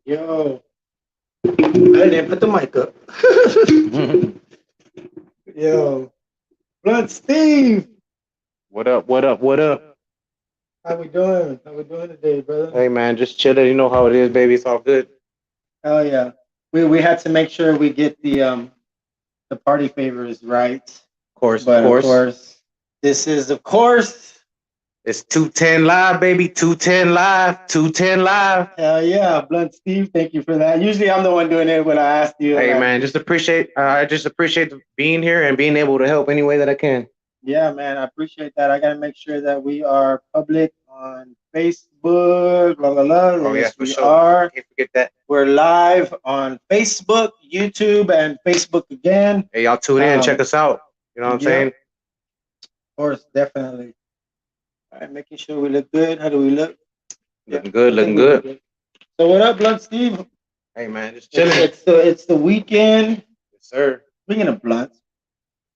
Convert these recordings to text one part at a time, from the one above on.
Yo, I didn't put the mic up. Yo, Blood Steve, What up? What up? What up? how we doing? How we doing today, brother? Hey man, just chilling. You know how it is, baby. It's all good. Oh yeah, we had to make sure we get the party favors right, Of course, of but of course. course, this is of course. It's 210 live, baby. 210 live. 210 live. Hell yeah, Blunt Steve, thank you for that. Usually I'm the one doing it when I ask you, Hey like, man, just appreciate. I just appreciate being here and being able to help any way that I can. yeah, man, I appreciate that. I gotta make sure that we are public on Facebook, blah blah blah. Oh yeah, Yes, for we sure. are. Can't forget that. We're live on Facebook, YouTube, and Facebook again. Hey, y'all tune in, check Um, us out. You know what I'm yep, saying? of course, definitely. All right, making sure we look good. How do we look? Yeah, Looking good, I think looking we look good. good. So what up, Blunt Steve? Hey man, just It's chilling. it's the it's the weekend. Yes, sir. Speaking of blunts,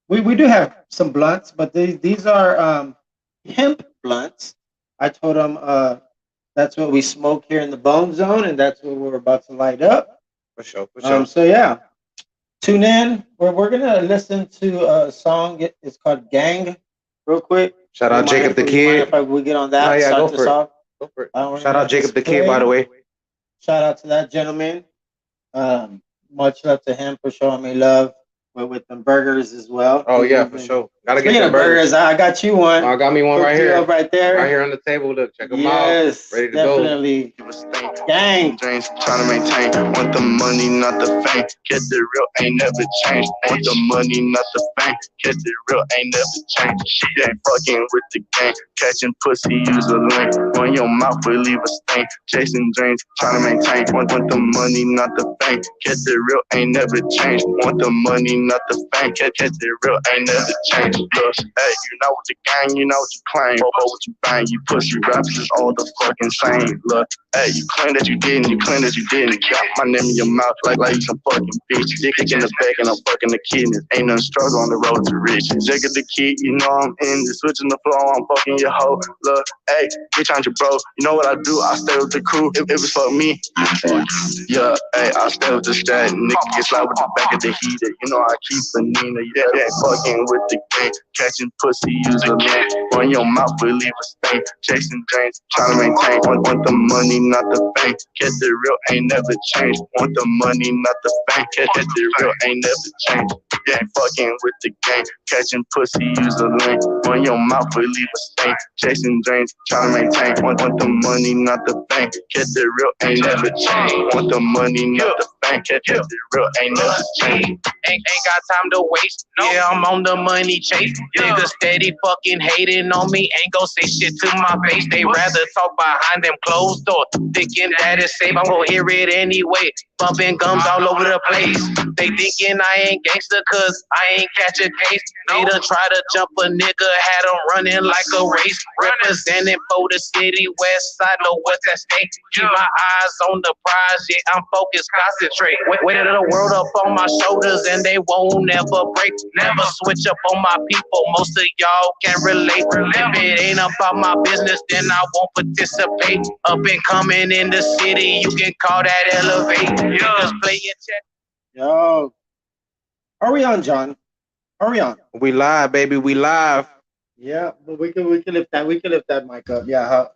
we do have some blunts, but these are hemp blunts. I told them that's what we smoke here in the Bone Zone, and that's what we're about to light up. For sure, for sure. So yeah, tune in. We're gonna listen to a song. It's called "Gang." Real quick, Shout out Jacob the you mind Kid. if we get on Nah, that? yeah, go Start this for it. off. Go for it. We're Shout gonna out let this Jacob the Kid, by the play. way. Shout out to that gentleman. Much love to him for showing me love with them burgers as well. Oh yeah, for sure. Gotta get Speaking them of burgers, burgers. I got you Oh, one. I got me one right Hooked you up here. right Right there. here on the table. Look, check them out. Yes, Ready to go. definitely. Gang. Dreams, trying to maintain. Want the money, not the fame. Get the real, ain't never changed. Want the money, not the fame. Get the real, ain't never changed. She ain't fucking with the game. Catching pussy, use a lane. On your mouth, will leave a stain. Chasing dreams, trying to maintain. Want the money, not the fame. Get the real, ain't never changed. Want the money, not the fame. Get the real, ain't never changed. Look, hey, you know what you gang, you know what you claim. What you bang, you pussy rappers is all the fucking same. Look. Hey, you claim that you didn't, you claim that you didn't. Got my name in your mouth like you some fucking bitch. Dick in the back and I'm fucking the kidneys. Ain't nothing struggle on the road to rich. Jacob the kid, you know I'm in this. Switching the flow, I'm fucking your hoe. Look, hey, bitch, I'm your bro. You know what I do? I stay with the crew. If it's for me, yeah, hey, I stay with the stat. Nigga get slide with the back of the heater. You know I keep a Nina. Yeah, they ain't fucking with the gang. Catching pussy, use a man. On your mouth, will leave a stain. Chasing drains, trying to maintain. Want the money, not the fame. Get the real, ain't never changed. Want the money, not the fame. Get the real, ain't never changed. Yeah, ain't fucking with the gang. Catching pussy, use a lane. On your mouth, will leave a stain. Chasing drains, trying to maintain. Want the money, not the fame. Get the real, ain't never changed. Want the money, not the fame. Get the real, ain't never changed. Ain't got time to waste. Yeah, I'm on the money chase. Niggas steady fucking hating on me. Ain't gon' say shit to my face. They rather talk behind them closed doors. Thinking that it's safe. I'm gonna hear it anyway. Bumping gums all over the place. They thinking I ain't gangster cause I ain't catch a case. They done try to jump a nigga, had him running like a race. Representing for the city, west side, know what's at stake. Keep my eyes on the prize, yeah, I'm focused, concentrate. Weight of the world up on my shoulders and they won't never break. Never switch up on my people, most of y'all can relate. If it ain't about my business, then I won't participate. Up and coming in the city, you can call that elevate. Just play your check. Yo, are we on, John? Are we on? We live, baby. We live. Yeah, but we can lift that mic up. Yeah,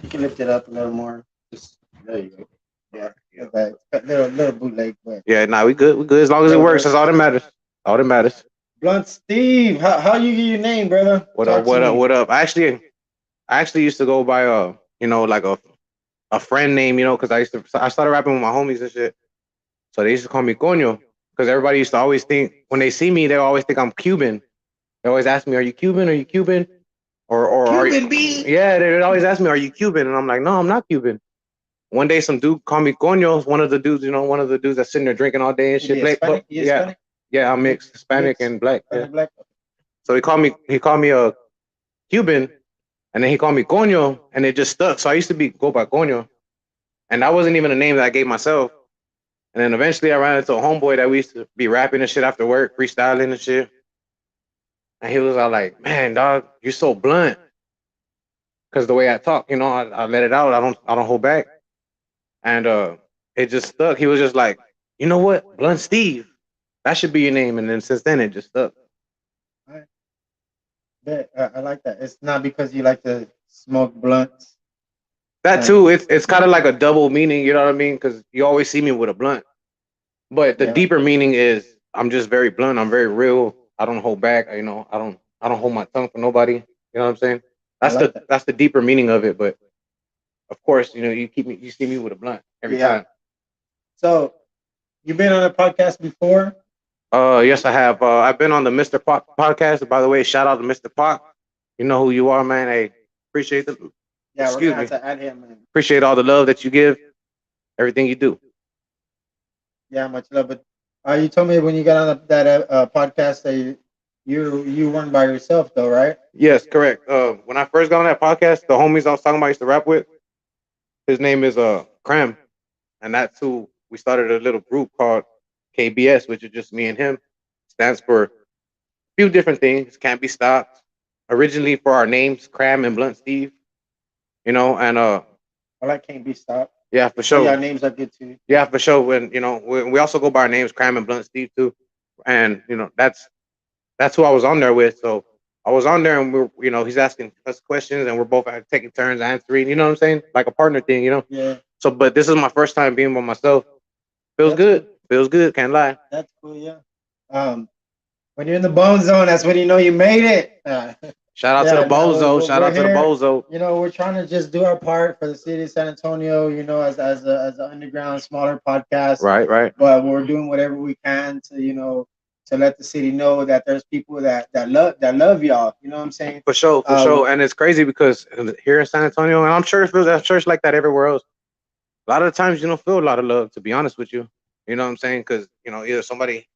you can lift it up a little more. Just there you go. Yeah, okay. Little bootleg, but Yeah, nah, we good. We good. As long as it works, that's all that matters. All that matters. Blunt Steve, how you get your name, brother? What Talk up? to What up? me. What up? I actually used to go by like a friend name, because I started rapping with my homies and shit. So they used to call me Coño because everybody used to always think when they see me, they always think I'm Cuban. They always ask me, "Are you Cuban? Are you Cuban?" Or are you? Cuban B. Yeah, they always ask me, "Are you Cuban?" And I'm like, "No, I'm not Cuban." One day, some dude called me Coño. One of the dudes, one of the dudes that's sitting there drinking all day and shit. Yeah, Black, Hispanic. You yeah, Hispanic? yeah, I'm mixed, Hispanic Mix. and black. Yeah. Hispanic black. So he called me a Cuban, and then he called me Coño, and it just stuck. So I used to go by Coño, and that wasn't even a name that I gave myself. And then eventually I ran into a homeboy that we used to be rapping and shit after work, freestyling and shit. And he was all like, "Man, dog, you're so blunt." Because the way I talk, I let it out. I don't hold back. And it just stuck. He was just like, you know what, Blunt Steve, that should be your name. And then since then, it just stuck. I, I like that. It's not because you like to smoke blunts. That Like, too, it's kind of like a double meaning. You know what I mean? Because you always see me with a blunt, but the yeah, deeper meaning is I'm just very blunt. I'm very real. I don't hold back. You know, I don't hold my tongue for nobody. You know what I'm saying? I That's like the that. that's the deeper meaning of it. But of course, you know, you see me with a blunt every Yeah. time. So you've been on a podcast before? Yes, I have. I've been on the Mr. podcast. By the way, shout out to Mr. Pock. You know who you are, man. Hey, appreciate the Yeah, we're excuse gonna have me. to add him. And Appreciate all the love that you give, everything you do. yeah, much love. But you told me when you got on that podcast that you weren't by yourself though, right? Yes, correct. When I first got on that podcast, the homies I was talking about I used to rap with, his name is Cram, and that's who we started a little group called KBS, which is just me and him. Stands for a few different things. Can't be stopped. Originally for our names, Cram and Blunt Steve. You know, and I like Can't Be Stopped. yeah, for But yeah, sure. names are good too. Yeah, for sure. When you know, we also go by our names, Cram and Blunt Steve too, and you know that's who I was on there with. So I was on there, and you know, he's asking us questions, and we're both taking turns answering. You know what I'm saying? Like a partner thing, you know. Yeah, So, but this is my first time being by myself. Feels that's good. cool. Feels good. Can't lie. That's cool. Yeah. Um, when you're in the bone zone, that's when you know you made it. Shout out to the Yeah, no, Bozo. Shout we're out to the here. Bozo. You know, we're trying to just do our part for the city of San Antonio. You know, as an underground, smaller podcast, Right, right. but we're doing whatever we can to to let the city know that there's people that love y'all. You know what I'm saying? For sure, for Uh, sure. And it's crazy because here in San Antonio, and I'm sure it's like that everywhere else. A lot of the times you don't feel a lot of love, to be honest with you. You know what I'm saying? Because you know, either somebody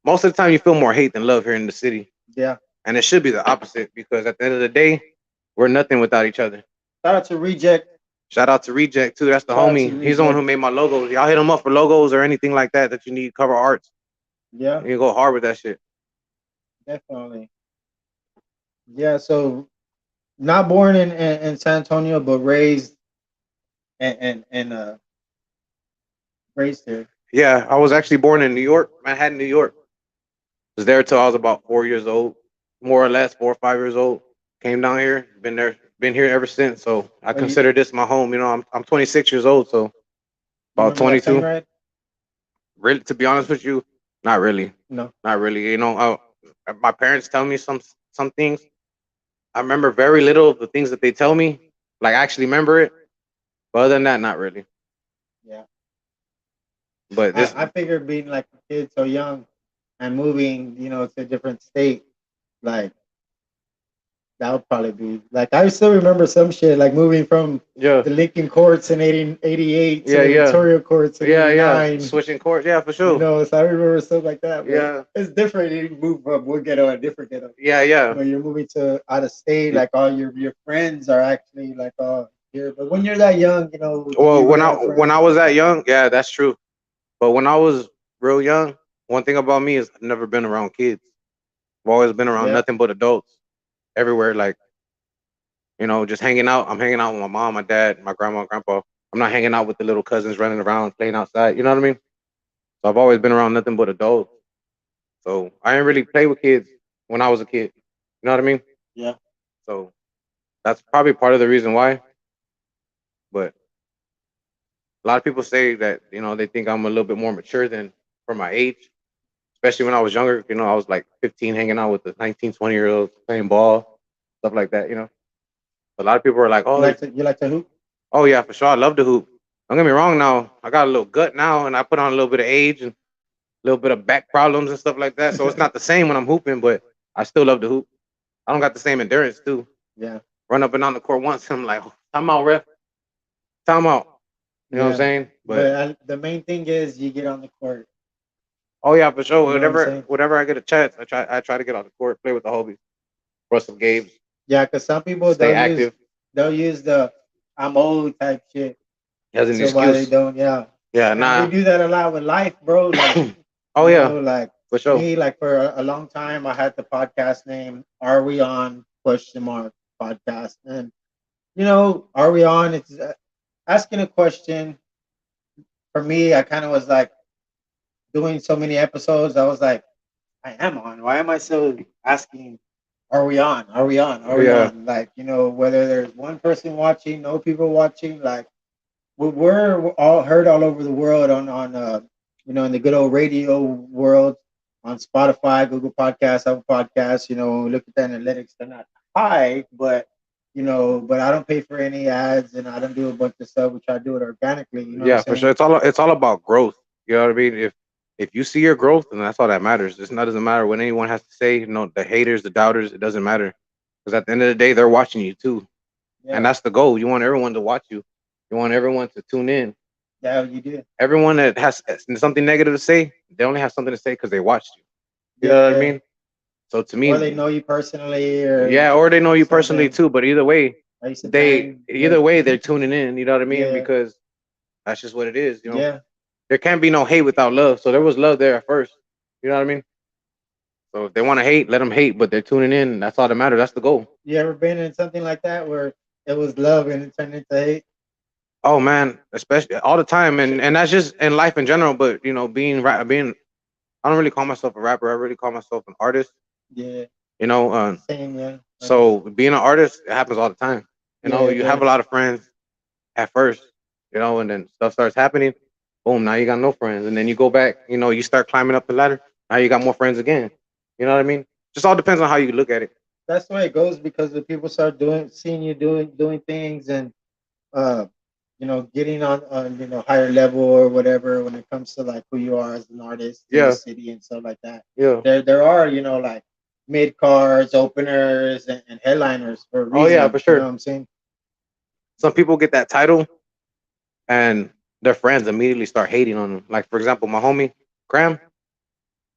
most of the time you feel more hate than love here in the city. yeah. And it should be the opposite because at the end of the day, we're nothing without each other. Shout out to Reject. Shout out to Reject too. That's the Shout out to homie. He's the one who Reject. made my logos. Y'all hit him up for logos or anything like that that you need cover arts. Yeah, You go hard with that shit. definitely. Yeah. So not born in San Antonio, but and raised here. Yeah, I was actually born in New York, Manhattan, New York. Was there till I was about 4 years old, more or less 4 or 5 years old. Came down here, been here ever since. So I Well, consider this my home. You know, I'm 26 years old, so you about remember that plane 22. ride? Really, to be honest with you, not really, No. not really. You know, my parents tell me some things. I remember very little of the things that they tell me. Like I actually remember it, but other than that, not really. Yeah. But this, I figured being like a kid so young and moving, to a different state, like that would probably be like I still remember some shit like moving from yeah, the Lincoln courts in 88 to yeah, the yeah, Victoria courts in yeah, yeah. 89. Switching courts, yeah, for sure. So I remember stuff like that, but Yeah, it's different. You move from one ghetto to a different ghetto. yeah, yeah. When you're moving to out of state, like all your friends are actually like here. But when you're that young, do Well, you really have when friends? I was that young, yeah, that's true. But when I was real young, one thing about me is I've never been around kids. I've always been around Yeah. nothing but adults everywhere. Like just hanging out. I'm hanging out with my mom, my dad, my grandma, grandpa. I'm not hanging out with the little cousins running around playing outside. You know what I mean? So I've always been around nothing but adults. So I didn't really play with kids when I was a kid. You know what I mean? Yeah. So that's probably part of the reason why. But a lot of people say that they think I'm a little bit more mature than for my age. Especially when I was younger. I was like 15, hanging out with the 19, 20 year olds playing ball, stuff like that. A lot of people are like, You "Oh, like to hoop? oh yeah, for sure. I love to hoop. Don't get me wrong. Now I got a little gut now, and I put on a little bit of age and a little bit of back problems and stuff like that. So it's not the same when I'm hooping, but I still love to hoop. I don't got the same endurance too. Yeah. Run up and on the court once, and I'm like, "Oh, time out, ref, time out." You know what I'm Yeah. saying? But But the main thing is you get on the court. oh yeah, for sure. You know what I'm Whatever, saying? whatever I get a chance, I try to get on the court, play with the homies, run some games, Yeah, because some people stay active they'll use the I'm old type shit. as an So why they excuse. don't, yeah. Yeah, And we nah. do that a lot with life, bro. Like, Oh yeah, like for sure. me, like for a long time I had the podcast name Are We On question mark podcast. And are we on? It's asking a question for me, I kind of was like doing so many episodes. I was like, I am on. Why am I still asking? Are we on? Are we on? Are we Yeah, on? Like, whether there's one person watching, no people watching, like we're all heard all over the world on in the good old radio world, on Spotify, Google Podcasts, Apple Podcasts. When we look at the analytics, they're not high, but but I don't pay for any ads, and I don't do a bunch of stuff. We try to do it organically. You know what I'm yeah, for saying? sure. It's all about growth. You know what I mean? If you see your growth, then that's all that matters. It doesn't matter what anyone has to say. The haters, the doubters, it doesn't matter. Because at the end of the day, they're watching you too, and Yeah, that's the goal. You want everyone to watch you. You want everyone to tune in. yeah, you do. Everyone that has something negative to say, they only have something to say because they watched you. You know what I Yeah, mean? So to or they me, know you personally, or yeah, or they know you personally something. too. But either way, I used to bang. Yeah, they're tuning in. You know what I mean? yeah, Because that's just what it is. yeah. There can't be no hate without love. So there was love there at first. You know what I mean? So if they want to hate, let them hate. But they're tuning in. That's all that matters. That's the goal. You ever been in something like that where it was love and it turned into hate? Oh man, especially all the time, and that's just in life in general. But being, I don't really call myself a rapper. I really call myself an artist. Yeah, You know, same. Yeah, so being an artist, it happens all the time. yeah, it You have a does. lot of friends at first, and then stuff starts happening. Boom, now you got no friends, and then you go back. You start climbing up the ladder. Now you got more friends again. You know what I mean? Just all depends on how you look at it. That's the way it goes because the people start seeing you doing things, and uh, getting on higher level or whatever when it comes to like who you are as an artist in the Yeah, city and stuff like that. yeah. There are like mid cards, openers, and headliners for a Oh yeah, reason. for You know what sure. I'm saying? Some people get that title, and their friends immediately start hating on them. Like for example, my homie Cram,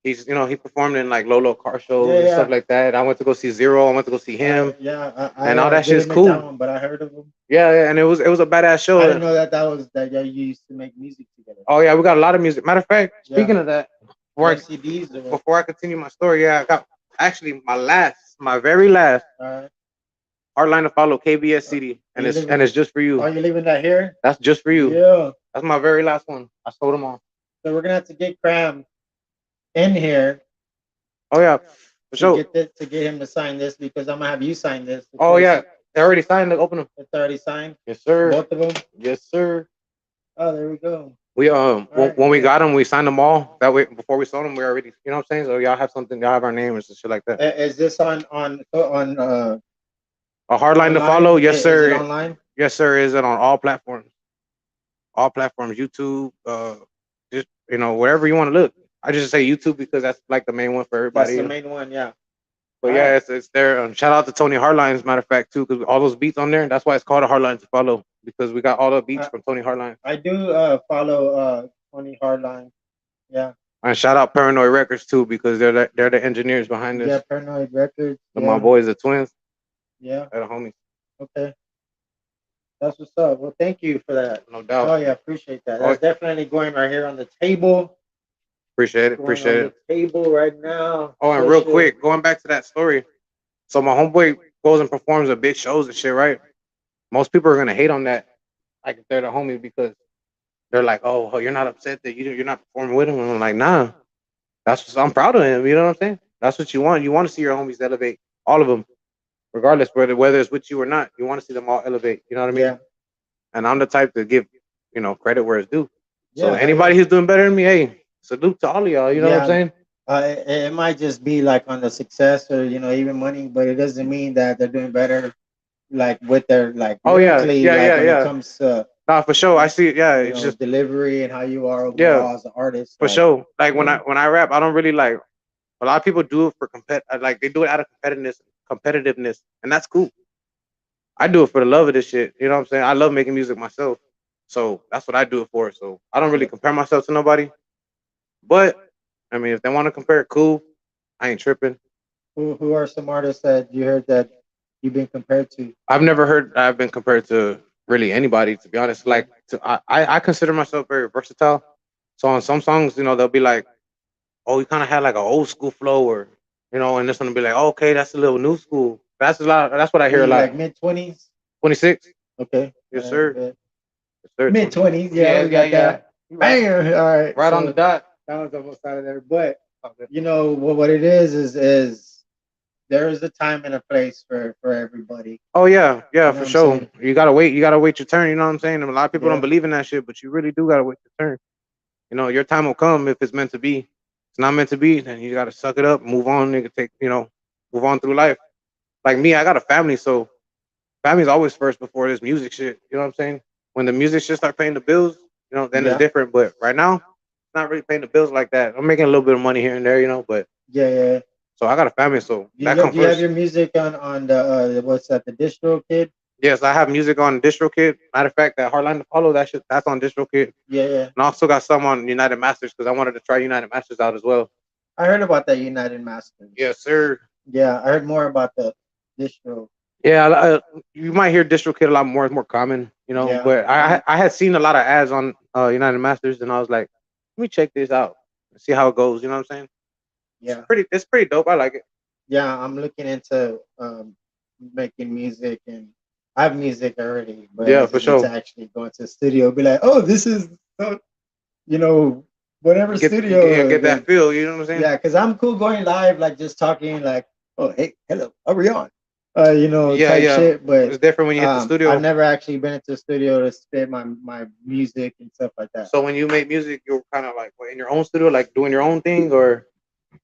he performed in like Lolo car Yeah, shows and stuff yeah. like that. I went to go see Zero. I went to go see him, Yeah, and all I that shit's didn't make that cool. one, but I heard of them. Yeah, yeah, and it was a badass I didn't show. know that yeah, you used to make music together. Oh yeah, we got a lot of music. Matter of fact, Yeah, speaking of that, you before have I CDs or before I continue my story, yeah, I got actually my very last uh, hard line to follow KBS are CD, and you it's leaving? just for you. Are you leaving that here? That's just for you. Yeah. That's my very last one. I sold them all. So we're gonna have to get Cram in here Oh yeah, for sure. to get him to sign this because I'm gonna have you sign this Oh because yeah, they already signed. Look, open them. it's already signed. Yes sir. Both of them. Yes sir. Oh, there we go. We All right, when we cool. got them, we signed them all. That way, before we sold them, we already, what I'm saying. So y'all have something. Y'all have our names and shit like that. Is this on A hard line to online? follow. Yes Is it sir. online? Yes sir. Is it on all platforms? All platforms. YouTube. Just wherever you want to look. I just say YouTube because that's like the main one for That's everybody. the main one. Yeah. But All yeah, right. it's there. Shout out to Tony Hardline, as a matter of fact, too, because all those beats on there. That's why it's called a Hardline to follow because we got all the beats I, from Tony Hardline. I do follow Tony Hardline. Yeah. And shout out Paranoid Records too because they're the engineers behind Yeah, this. Paranoid Records. My Yeah. boys, the twins, Yeah. they're the homies. Okay. That's what's up. Well, thank you for that. No doubt. Oh yeah, appreciate that. Oh, That's definitely going right here on the table. appreciate it. Going Appreciate on it. the table right now. Oh, and real quick, going back to that story. So my homeboy goes and performs at big shows and shit, right? Most people are gonna hate on that, like if they're the homies, because they're like, "Oh, you're not upset that you're not performing with him." And I'm like, "Nah, I'm proud of him." You know what I'm saying? That's what you want. You want to see your homies elevate, all of them, regardless whether it's with you or not. You want to see them all elevate. You know what I mean? Yeah. And I'm the type to give credit where it's due. So Yeah. anybody who's doing better than me, hey, salute to all of y'all. You know what I'm Yeah. saying? It might just be like on the success or even money, but it doesn't mean that they're doing better like with their like Oh yeah, lyrically yeah, like yeah, when it yeah. comes to Nah, for sure. I see it. Yeah, it's just delivery and how you are yeah, overall as an artist. for Like sure. Like you know, when I rap, I don't really like. A lot of people do it for like they do it out of competitiveness, and that's cool. I do it for the love of this shit. You know what I'm saying? I love making music myself, so that's what I do it for. So I don't really compare myself to nobody. But I mean, if they want to compare, cool. I ain't tripping. who are some artists that you heard that you've been compared to? I've never heard I've been compared to really anybody, to be honest. Yeah. Like I consider myself very versatile. So on some songs, they'll be like, "Oh, you kind of had like an old school flow," or and this one will be like, oh, "Okay, that's a little new school." That's a lot. That's what I What hear are a you lot. like mid 20s? 26. Okay. Yes, sir. Good. Yes, sir. Mid 20s, yeah, Yeah, we yeah, got yeah. that. Bam! All right, Right on the dot. that was almost out of there. But you know what it is there is a time and a place for everybody. Oh yeah, yeah, You know for what I'm sure. saying? You gotta wait. You gotta wait your turn. You know what I'm saying? And a lot of people don't Yeah, believe in that shit, but you really do gotta wait your turn. You know, your time will come if it's meant to be. If it's not meant to be, then you gotta suck it up, move on, nigga. Take, move on through life. Like me, I got a family, so family's always first before this music shit. You know what I'm saying? When the music shit start paying the bills, then it's yeah, different. But right now, it's not really paying the bills like that. I'm making a little bit of money here and there, but yeah, yeah. so I got a family, so Do that you comes do you have first. your music on the what's that, the distro kid? Yes, I have music on DistroKid. Matter of fact, that Hardline to Follow, that shit, that's on DistroKid. Yeah, yeah. And I also got some on United Masters because I wanted to try United Masters out as well. I heard about that United Masters. Yes, sir. Yeah, I heard more about the distro. Yeah, you might hear DistroKid a lot more. It's more common, Yeah, But I had seen a lot of ads on United Masters, and I was like, let me check this out, see how it goes. You know what I'm saying? yeah, It's pretty dope. I like it. yeah. I'm looking into making music, and I have music already, but Yeah, I for just need to sure. actually go into the studio, be like, oh, this is so, you know, whatever studio Get that that. feel. You know what I'm saying? Yeah, because I'm cool going live, like just talking, like, oh, hey, hello, are we on? Yeah, Type yeah. shit. But It's different when you hit the I've studio. never actually been into the studio to spit my music and stuff like that. So when you make music, you're kind of like in your own studio, like doing your own thing, or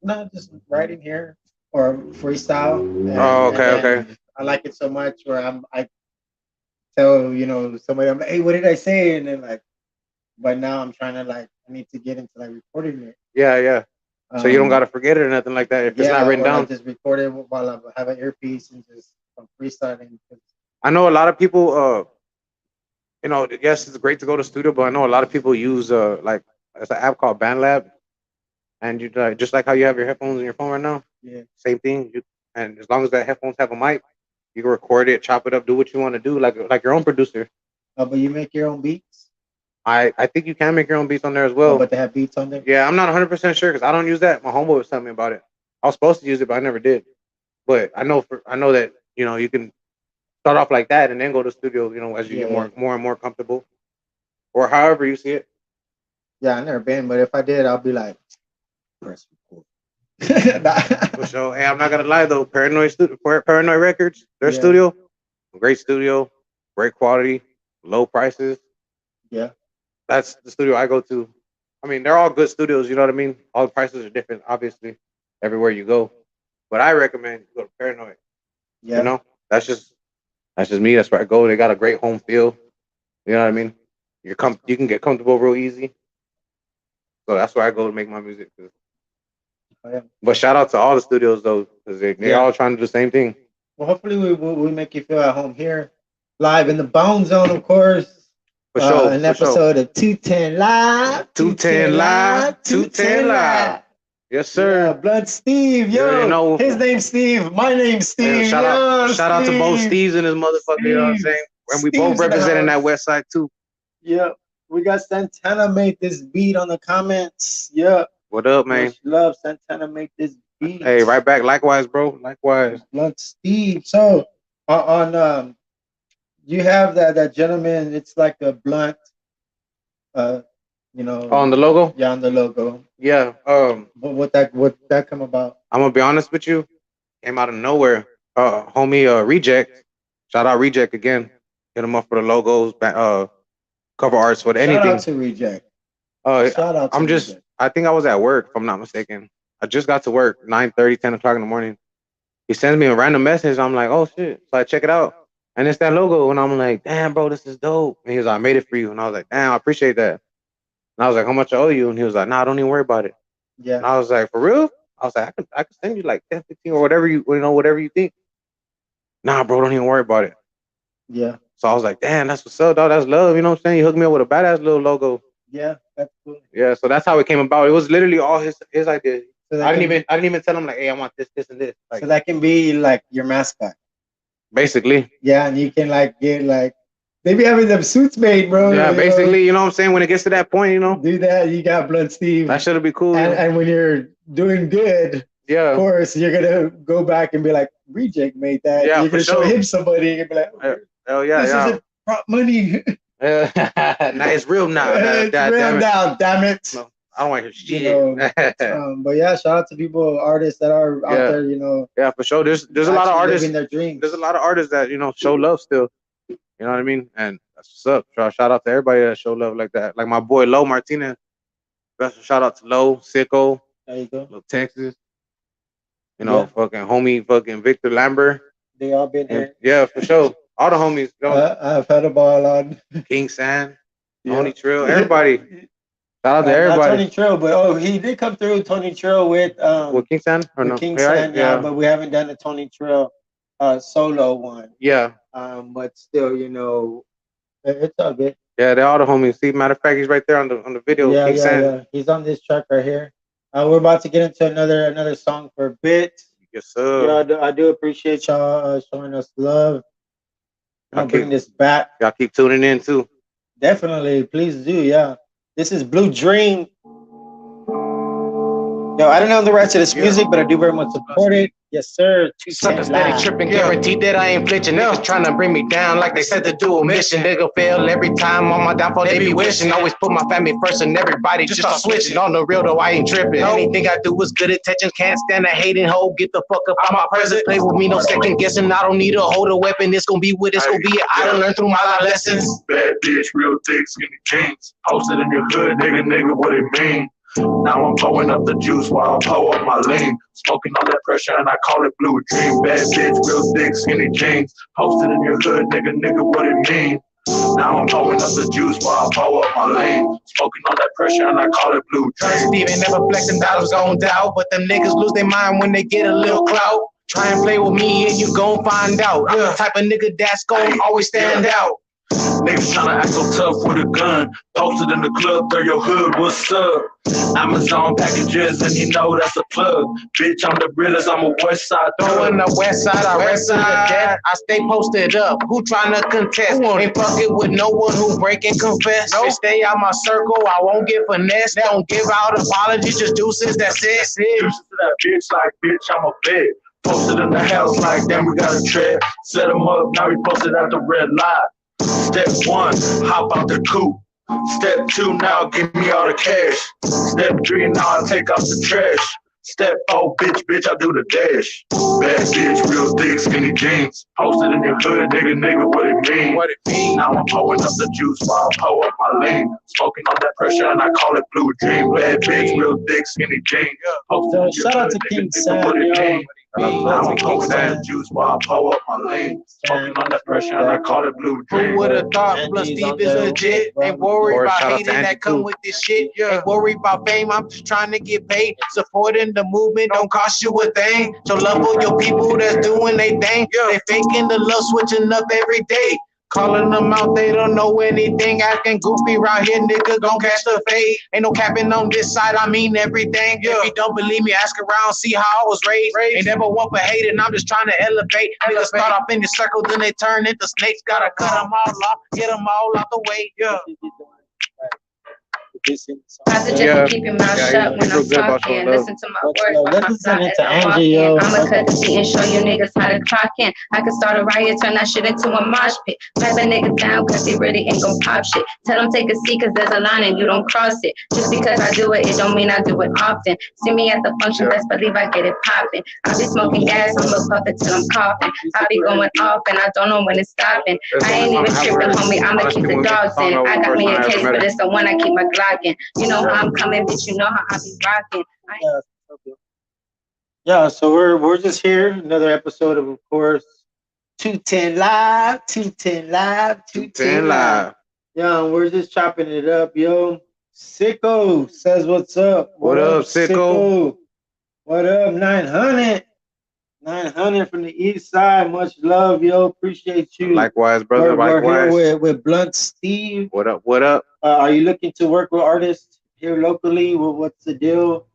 Not just writing here or freestyle, oh, and okay, okay. then I like it so much where I tell somebody, I'm like, hey, what did I say? And then like, but now I'm trying to like, I need to get into like recording it. Yeah, yeah. So you don't Um, gotta forget it or nothing like that if it's not yeah, written or like down. just record it while I have an earpiece and just I'm freestyling. I know a lot of people. Yes, it's great to go to studio, but I know a lot of people use like it's an app called BandLab, and you just like how you have your headphones in your phone right now. Yeah. Same thing. And as long as that headphones have a mic, you can record it, chop it up, do what you want to do, like your own producer. But you make your own beats. I think you can make your own beats on there as Oh, well. but they have beats on there. Yeah, I'm not 100% sure because I don't use that. My homeboy was telling me about it. I was supposed to use it, but I never did. But I know that you can start off like that and then go to studio. As you Yeah, get yeah, more and more comfortable, or however you see it. yeah. I never been, but if I did, I'll be like, press record. For sure. Hey, I'm not gonna lie though. Paranoid Records, their Yeah, studio, studio, great quality, low prices. yeah, That's the studio I go to. I mean, they're all good studios. You know what I mean? All the prices are different, obviously, everywhere you go. But I recommend you go to Paranoid. You yeah, know, that's just me. That's where I go. They got a great home feel. You know what I mean? You can get comfortable real easy. So that's where I go to make my music. oh, yeah. But shout out to all the studios though, because they Yeah. all trying to do the same thing. Well, hopefully we make you feel at home here, live in the Bone Zone, of course. For sure, An for sure. episode of 210 Live, 210 Live, 210 Live. Yes, sir. Yeah, Blood Steve, You already yo. know. His name's Steve. My name's Steve. Shout out to both Steves and his motherfucker. You know what I'm saying? And we both Steve's in the representing that house. West Side too. Yep. We got Santana made this beat on the comments. Yep. What up, man? Much love. Santana make this beat. Hey, right back. Likewise, bro. Likewise. Blunt Steve. So on you have that gentleman, it's like a blunt On the logo? Yeah, on the logo. Yeah. What that come about? I'm gonna be honest with you. Came out of nowhere. Homie, Reject. Shout out Reject again. Hit him up for the logos, cover arts, for anything. Shout out to Reject. Shout out to Reject. I think I was at work, if I'm not mistaken. I just got to work, 9:30, 10 o'clock in the morning. He sends me a random message. I'm like, oh shit. So I check it out. And it's that logo. And I'm like, damn, bro, this is dope. And he was like, I made it for you. And I was like, damn, I appreciate that. And I was like, how much I owe you? And he was like, nah, don't even worry about it. Yeah. And I was like, for real? I was like, I could send you like 10, 15 or whatever whatever you think. Nah, bro, don't even worry about it. Yeah. So I was like, damn, that's what's up, dog. That's love. You know what I'm saying? You hooked me up with a badass little logo. Yeah, that's cool. Yeah, so that's how it came about. It was literally all his idea. So I didn't even tell him like, hey, I want this, and this. Like, so that can be like your mascot. Basically. Yeah, and you can like get like they be having them suits made, bro. Yeah, basically, you know what I'm saying? When it gets to that point, do that, you got Blood Steve. That should be cool. And when you're doing good, yeah, of course, you're gonna go back and be like, Reject made that. Yeah, you're gonna show him somebody and be like, hell yeah, this isn't prop money. Nah, it's real now. It's real now, damn it. No, I don't want to hear You shit. know, but yeah, shout out to people, artists that are out there, you know. Yeah, for sure. There's a lot of actually artists. living their dreams. There's a lot of artists that show love still. You know what I mean? And that's what's up. Shout out to everybody that show love like that. Like my boy Lo Martinez. Special shout out to Lo, Sicko, There you go. Little Texas. Yeah. Fucking homie, fucking Victor Lambert. They all been here. Yeah, for sure. All the homies. I've had a ball on King San, Yeah. Tony Trill, everybody. Shout out to not everybody. Tony Trill, but he did come through Tony Trill with With King San or with no? King Yeah, San, yeah, but we haven't done a Tony Trill solo one. Yeah. But still, it's all good. Yeah, they're all the homies. See, matter of fact, he's right there on the video. Yeah, King San. yeah. He's on this track right here. We're about to get into another song for a bit. Yes, sir. Yeah, I do appreciate y'all showing us love. I'll bring this back. Y'all keep tuning in too. Definitely, please do. Yeah, this is Blue Dream. Yo, I don't know the rest of this music, but I do very much support it. Yes, sir. Suckers steady tripping, guaranteed that I ain't flinching. Niggas trying to bring me down like they said to do a mission. Nigga fail every time on my downfall, they be wishing. Always put my family first and everybody just start switching. On the real though, I ain't tripping. Anything I do is good intentions. Can't stand a hating hoe. Get the fuck up out my presence. Play with me, no second guessing. I don't need to hold a weapon. It's gonna be what it's gonna be. I done learned through my life lessons. Bad bitch, real thick, skinny jeans. Posted in your hood, nigga, what it mean? Now I'm blowing up the juice while I blow up my lean. Smoking all that pressure and I call it blue dream. Bad bitch, real thick, skinny jeans. Posted in your hood, nigga, what it mean? Now I'm blowing up the juice while I blow up my lane. Smoking all that pressure and I call it blue dream. Steven never flexing dollars on doubt, but them niggas lose their mind when they get a little clout. Try and play with me and you gon' find out. I'm the type of nigga that's gon' always stand out. Niggas tryna act so tough with a gun. Posted in the club, throw your hood, what's up? Amazon packages, and you know that's a plug. Bitch, I'm the realest, I'm a west side. Throwing the west side, I wrestle to death. I stay posted up. Who tryna contest? Ain't fucking with no one who break and confess. Nope. Stay out my circle, I won't get finesse. Don't give out apologies, just deuces, that's it. Deuces to that bitch, like bitch, I'm a vet. Posted in the house, like damn, we got a tread. Set him up, now we posted at the red light. Step 1, hop out the coupe. Step 2, now give me all the cash. Step 3, now I take out the trash. Step 4, bitch, I do the dash. Bad bitch, real thick, skinny jeans. Posted in your hood, nigga, what it mean? What it mean? Now I'm blowing up the juice while I blow up my lane. Smoking on that pressure and I call it blue dream. Bad bitch, real thick, skinny jeans. So shout out to King Sam, yo. Now I'm blowing up the juice while I blow up my lane. Smoking on that pressure and I call it blue dream. Who would've thought Plus Steve is legit? Ain't worried about hating that come with this shit. Ain't worried about fame, I'm just trying to get paid. Supporting the movement don't cost you a thing. So love all your people that's doing they thing. They faking the love, switching up every day. Calling them out, they don't know anything. Acting goofy right here, nigga, gon' catch the fade. Ain't no capping on this side, I mean everything. If you don't believe me, ask around, see how I was raised. Ain't never one for hating, I'm just trying to elevate. Niggas start off in the circle, then they turn into snakes. Gotta cut them all off, get them all out the way, I suggest you keep your mouth shut when I'm talking. Listen to my words while I'm starting to walk. I'ma cut the seat and show you niggas how to clock in. I can start a riot, turn that shit into a mosh pit. Pipe a nigga down cause he really ain't gon' pop shit. Tell him take a seat cause there's a line and you don't cross it. Just because I do it, it don't mean I do it often. See me at the function, best believe I get it popping. I be smoking gas, I'ma puff it till I'm coughing. I be going off and I don't know when it's stopping. I ain't even tripping, homie, I'ma keep the dogs in. I got me a case, but it's the one I keep my Glock in. You know how I'm coming, bitch, you know how I be rocking. Yeah, so we're just here, another episode of course, 210 Live, 210 Live, 210 Live. Yeah, we're just chopping it up, yo. Sicko says what's up. What up, Sicko? What up, 900? 900 from the east side. Much love, yo. Appreciate you. Likewise, brother. We're here with Blunt Steve. What up? What up? Are you looking to work with artists here locally? Well, what's the deal?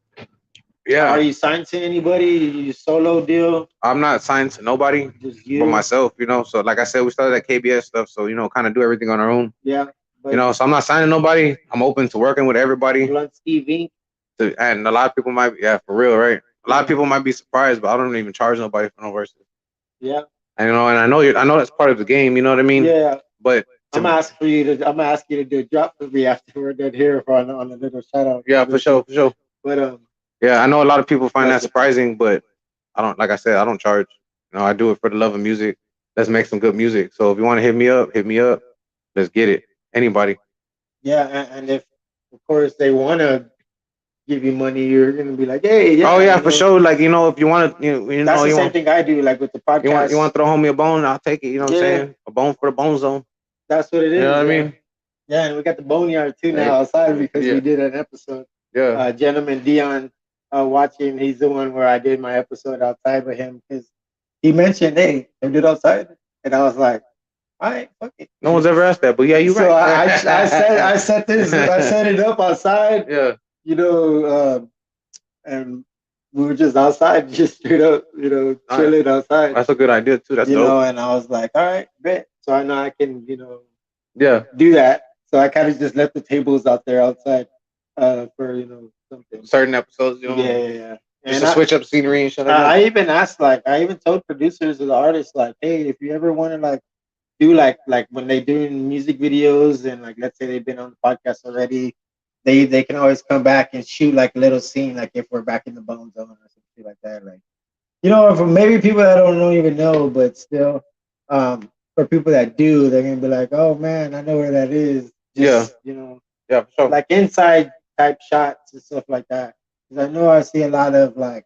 Yeah. Are you signed to anybody? You solo deal? I'm not signed to nobody. Just you. For myself, So like I said, we started that KBS stuff, so kind of do everything on our own. Yeah. So I'm not signing nobody. I'm open to working with everybody. Blunt Steve Inc. And a lot of people might, for real, right? A lot of people might be surprised, but I don't even charge nobody for no verses. Yeah. And and I know that's part of the game. You know what I mean? Yeah. But I'm gonna ask for you to. I'm gonna ask you to do a drop for me after we're done here on a little shout out. Yeah, for sure, for sure. But yeah, I know a lot of people find that surprising, but I don't. Like I said, I don't charge. I do it for the love of music. Let's make some good music. So if you want to hit me up, hit me up. Let's get it. Anybody. Yeah, and if of course they want to give you money, you're gonna be like, hey, yeah. Oh yeah, for sure. Like if you want to, that's the same thing I do. Like with the podcast, you want to throw homie a bone, I'll take it. You know what I'm saying? A bone for the BoneZone. That's what it is. You know what I mean? Yeah, and we got the boneyard too now outside because we did an episode. Yeah. Gentleman Dion watching. He's the one where I did my episode outside with him because he mentioned, hey, I did outside, and I was like, all right, fuck it. No one's ever asked that, but yeah, you're right. So I set it up outside. Yeah. And we were just outside, just straight up, chilling outside. That's a good idea too. That's dope. And I was like, all right, bet. So I know I can, yeah, do that. So I kind of just left the tables out there outside, for something. Certain episodes, Yeah. Just to switch up scenery and shit. I even asked, I even told producers of the artists, like, hey, if you ever want to do like when they doing music videos and let's say they've been on the podcast already. They can always come back and shoot a little scene, if we're back in the BoneZone or something like that. For maybe people that don't even know, but still, for people that do, they're gonna be like, oh man, I know where that is. Yeah, for sure. Inside type shots and stuff like that. Because I know I see a lot of the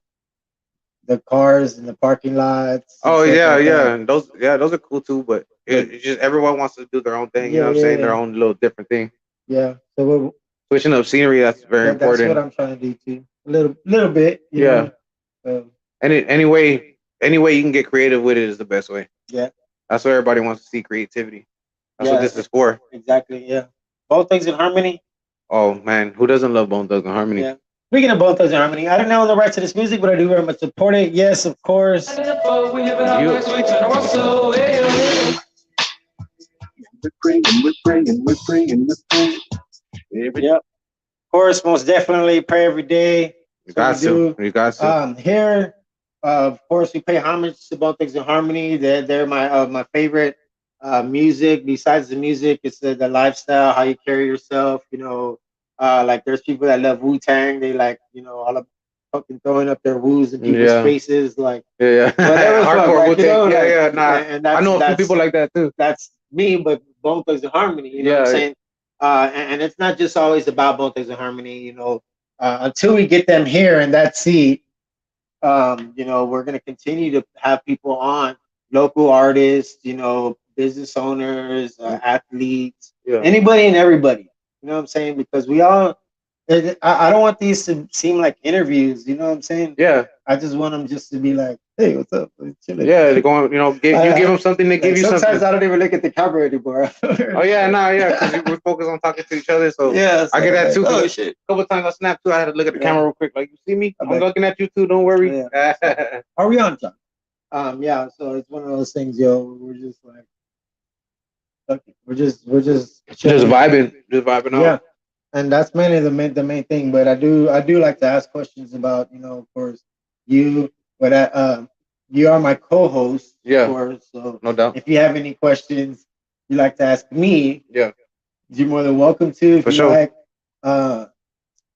cars in the parking lots. Oh yeah, and those are cool too. But it's just everyone wants to do their own thing. You know what I'm saying? Their own little different thing. Yeah. So switching up scenery, that's very important. That's what I'm trying to do too. A little bit. You know? Any way you can get creative with it is the best way. Yeah. That's what everybody wants to see, creativity. That's what this is for. Exactly. Yeah. Bone Thugs and Harmony. Oh man, who doesn't love Bone Thugs and Harmony? Yeah. Speaking of Bone Thugs and Harmony, I don't know the rights to this music, but I do very much support it. Yes, of course. We're praying. Yep. Of course, most definitely pray every day. You got to. Here, of course, we pay homage to Bone Thugs and Harmony. They're my favorite music. Besides the music, it's the lifestyle, how you carry yourself. There's people that love Wu-Tang. They all of fucking throwing up their woos in people's faces, hardcore Wu-Tang. And I know a few people like that too. That's me, but Bone Thugs and Harmony. You know what I'm saying? And it's not just always about Bone Thugs and Harmony. Until we get them here in that seat, we're gonna continue to have people on, local artists, business owners, athletes, anybody and everybody. You know what I'm saying? Because I don't want these to seem like interviews. You know what I'm saying? Yeah. I just want them just to be like, hey, what's up? Yeah, they're going, you give them something, they give you something. Sometimes I don't even look at the camera anymore. Oh, yeah, because we're focused on talking to each other. So I get that too. Oh, shit. A couple of times I snap too. I had to look at the camera real quick. Like, you see me? I'm looking at you too. Don't worry. Yeah. Are we on time? So it's one of those things, we're just we're just vibing. Just vibing out. Yeah. And that's mainly the main thing. But I do like to ask questions about, of course, you. But you are my co-host, of course. So no doubt. If you have any questions you like to ask me, you're more than welcome to. If For you sure. like,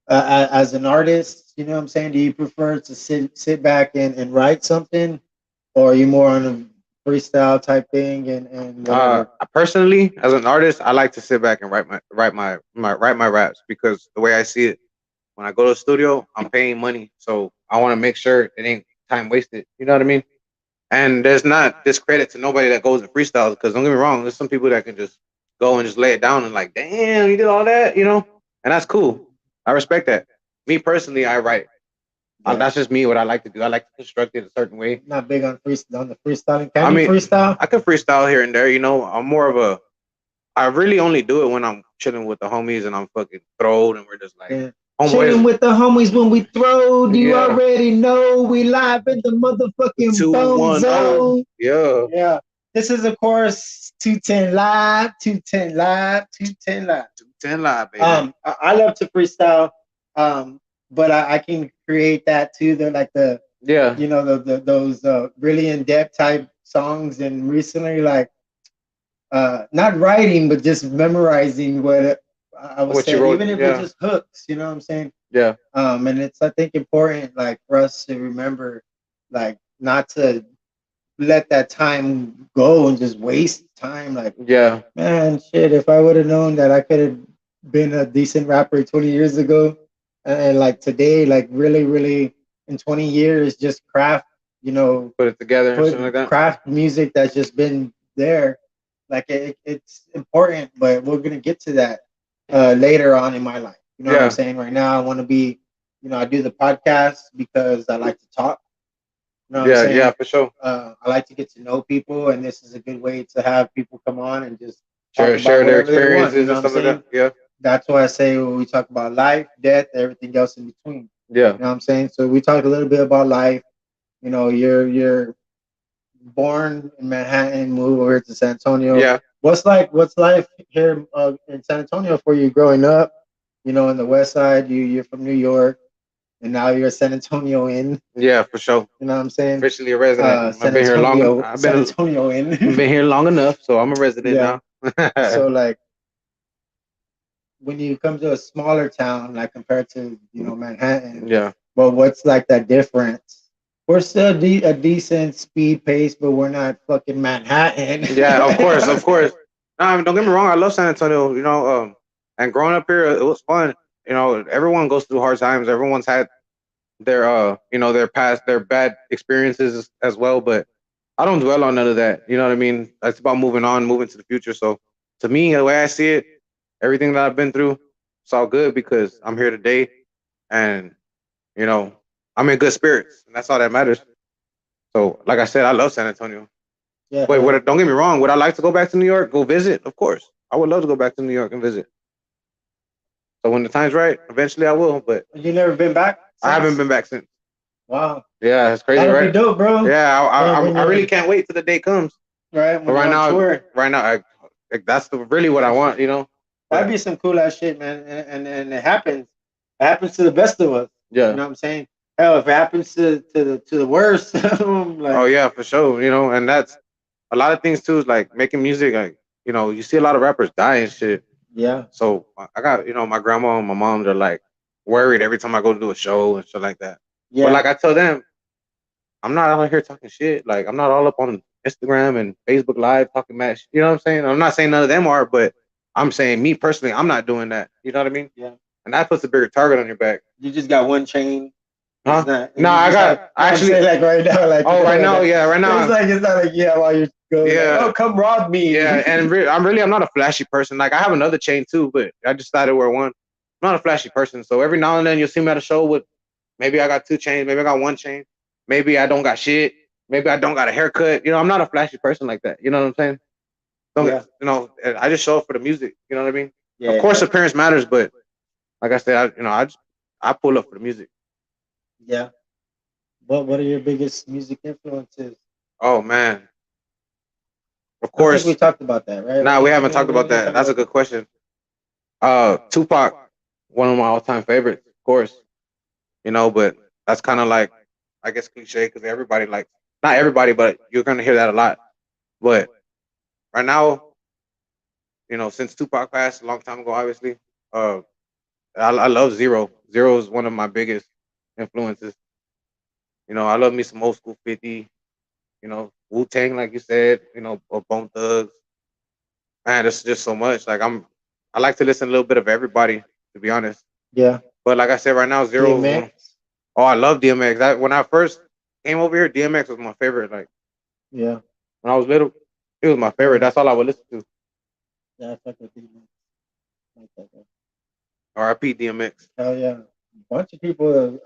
as an artist, you know what I'm saying? Do you prefer to sit back and write something, or are you more on a freestyle type thing and personally, as an artist, I like to sit back and write my raps, because the way I see it, when I go to the studio, I'm paying money, so I want to make sure it ain't time wasted. You know what I mean? And there's not discredit to nobody that goes and freestyles, because don't get me wrong, there's some people that can just go and just lay it down and damn, you did all that, and that's cool. I respect that. Me personally, I write. That's just me, what I like to do. I like to construct it a certain way. Not big on the freestyling. Can you freestyle? I can freestyle here and there. I'm more of I really only do it when I'm chilling with the homies and I'm fucking throwed and we're just chilling with the homies when we throw. You already know we live in the motherfucking BoneZone. Yeah. This is, of course, 210 Live, 210 Live, 210 Live. 210 Live, baby. I love to freestyle. But I can create that too. They're those really in-depth type songs. And recently, not writing, but just memorizing what I was What you saying, even wrote? if it's Yeah. just hooks. You know what I'm saying? Yeah. And it's I think important like for us to remember, like not to let that time go and just waste time. Like, Yeah. man, shit, if I would have known that I could have been a decent rapper 20 years ago, and like today, like really, really in 20 years, just craft, you know, Put it together and put something like that. craft music that's just been there. Like it's important, but we're gonna get to that later on in my life. You know what I'm Yeah. saying? Right now, I want to be, I do the podcast because I like to talk. You know what I'm Yeah. Yeah. saying? For sure. I like to get to know people, and this is a good way to have people come on and just talk about Share their whatever they want. You experiences know and what I'm stuff like that. saying? Yeah. That's why I say when we talk about life, death, everything else in between. Yeah. You know what I'm saying? So we talked a little bit about life. You're born in Manhattan, moved over to San Antonio. Yeah. What's life here in San Antonio for you growing up? In the West Side, you're from New York, and now you're a San Antonio in. Yeah. For sure. You know what I'm saying? Officially a resident. I've San been here long. Antonio, San Antonio in. Been here long enough, so I'm a resident Yeah. now. So like when you come to a smaller town, like compared to Manhattan, Yeah. well, what's like that difference? We're still a decent speed pace, but we're not fucking Manhattan. Yeah. Of course. Of course. No, I mean, don't get me wrong. I love San Antonio. And growing up here, it was fun. Everyone goes through hard times. Everyone's had their their past, their bad experiences as well. But I don't dwell on none of that. You know what I mean? It's about moving on, moving to the future. So to me, the way I see it, everything that I've been through, it's all good because I'm here today, and you know I'm in good spirits, and that's all that matters. So, like I said, I love San Antonio. Yeah, Wait, don't get me wrong. Would I like to go back to New York? Go visit? Of course, I would love to go back to New York and visit. So when the time's right, eventually I will. But you never been back I haven't since? been back since. Wow, Yeah, it's crazy, that'll be right? dope, bro. Yeah, When I really you're can't wait till the day comes. right But when you're on tour, right now, that's really what I want, that'd But be some cool ass shit, man. And it happens. It happens to the best of us. You yeah. know what I'm saying? Hell, if it happens to the worst, Oh like yeah, for sure. And that's a lot of things too. Is like making music. Like you see a lot of rappers die and shit. yeah, So I got my grandma and my mom. They're like worried every time I go to do a show and shit like that. But yeah, like I tell them, I'm not out here talking shit. Like I'm not all up on Instagram and Facebook Live talking mad. You know what I'm saying? I'm not saying none of them are, but I'm saying me personally, I'm not doing that. You know what I mean? yeah. And that puts a bigger target on your back. You just got one chain. It's Huh? not. No, You I just have. got No, I'm actually. saying like right now, like Oh, right now, like, yeah, right now. it's not like while you're going like, Yeah, oh, come rob me. yeah, and I'm not a flashy person. Like I have another chain too, but I just decided to wear one. I'm not a flashy person, so every now and then you'll see me at a show with maybe I got two chains, maybe I got one chain, maybe I don't got shit, maybe I don't got a haircut. I'm not a flashy person like that. You know what I'm saying? Don't Yeah, I just show up for the music. You know what I mean? Of yeah, course, appearance matters, but like I said, I pull up for the music. yeah. What are your biggest music influences? Oh man, of I think we course. talked about that, right? Nah, we haven't talked We about didn't that. talk That's a about good that. question. Tupac, one of my all-time favorites, of course. But that's kind of like, I guess, cliche because everybody like, not everybody, but you're gonna hear that a lot. But right now, since Tupac passed a long time ago, obviously, uh, I love Zero. Zero is one of my biggest influences. I love me some old school 50. Wu Tang, like you said. Or Bone Thugs. Man, it's just so much. Like I like to listen a little bit of everybody, to be honest. Yeah, But like I said, right now, Zero is one. DMX. Oh, I love DMX. When I first came over here, DMX was my favorite. Like Yeah, when I was little, it was my favorite. yeah, That's all I would listen to. yeah. I fuck with DMX. Like that guy. R.I.P. DMX. Hell yeah. A bunch of people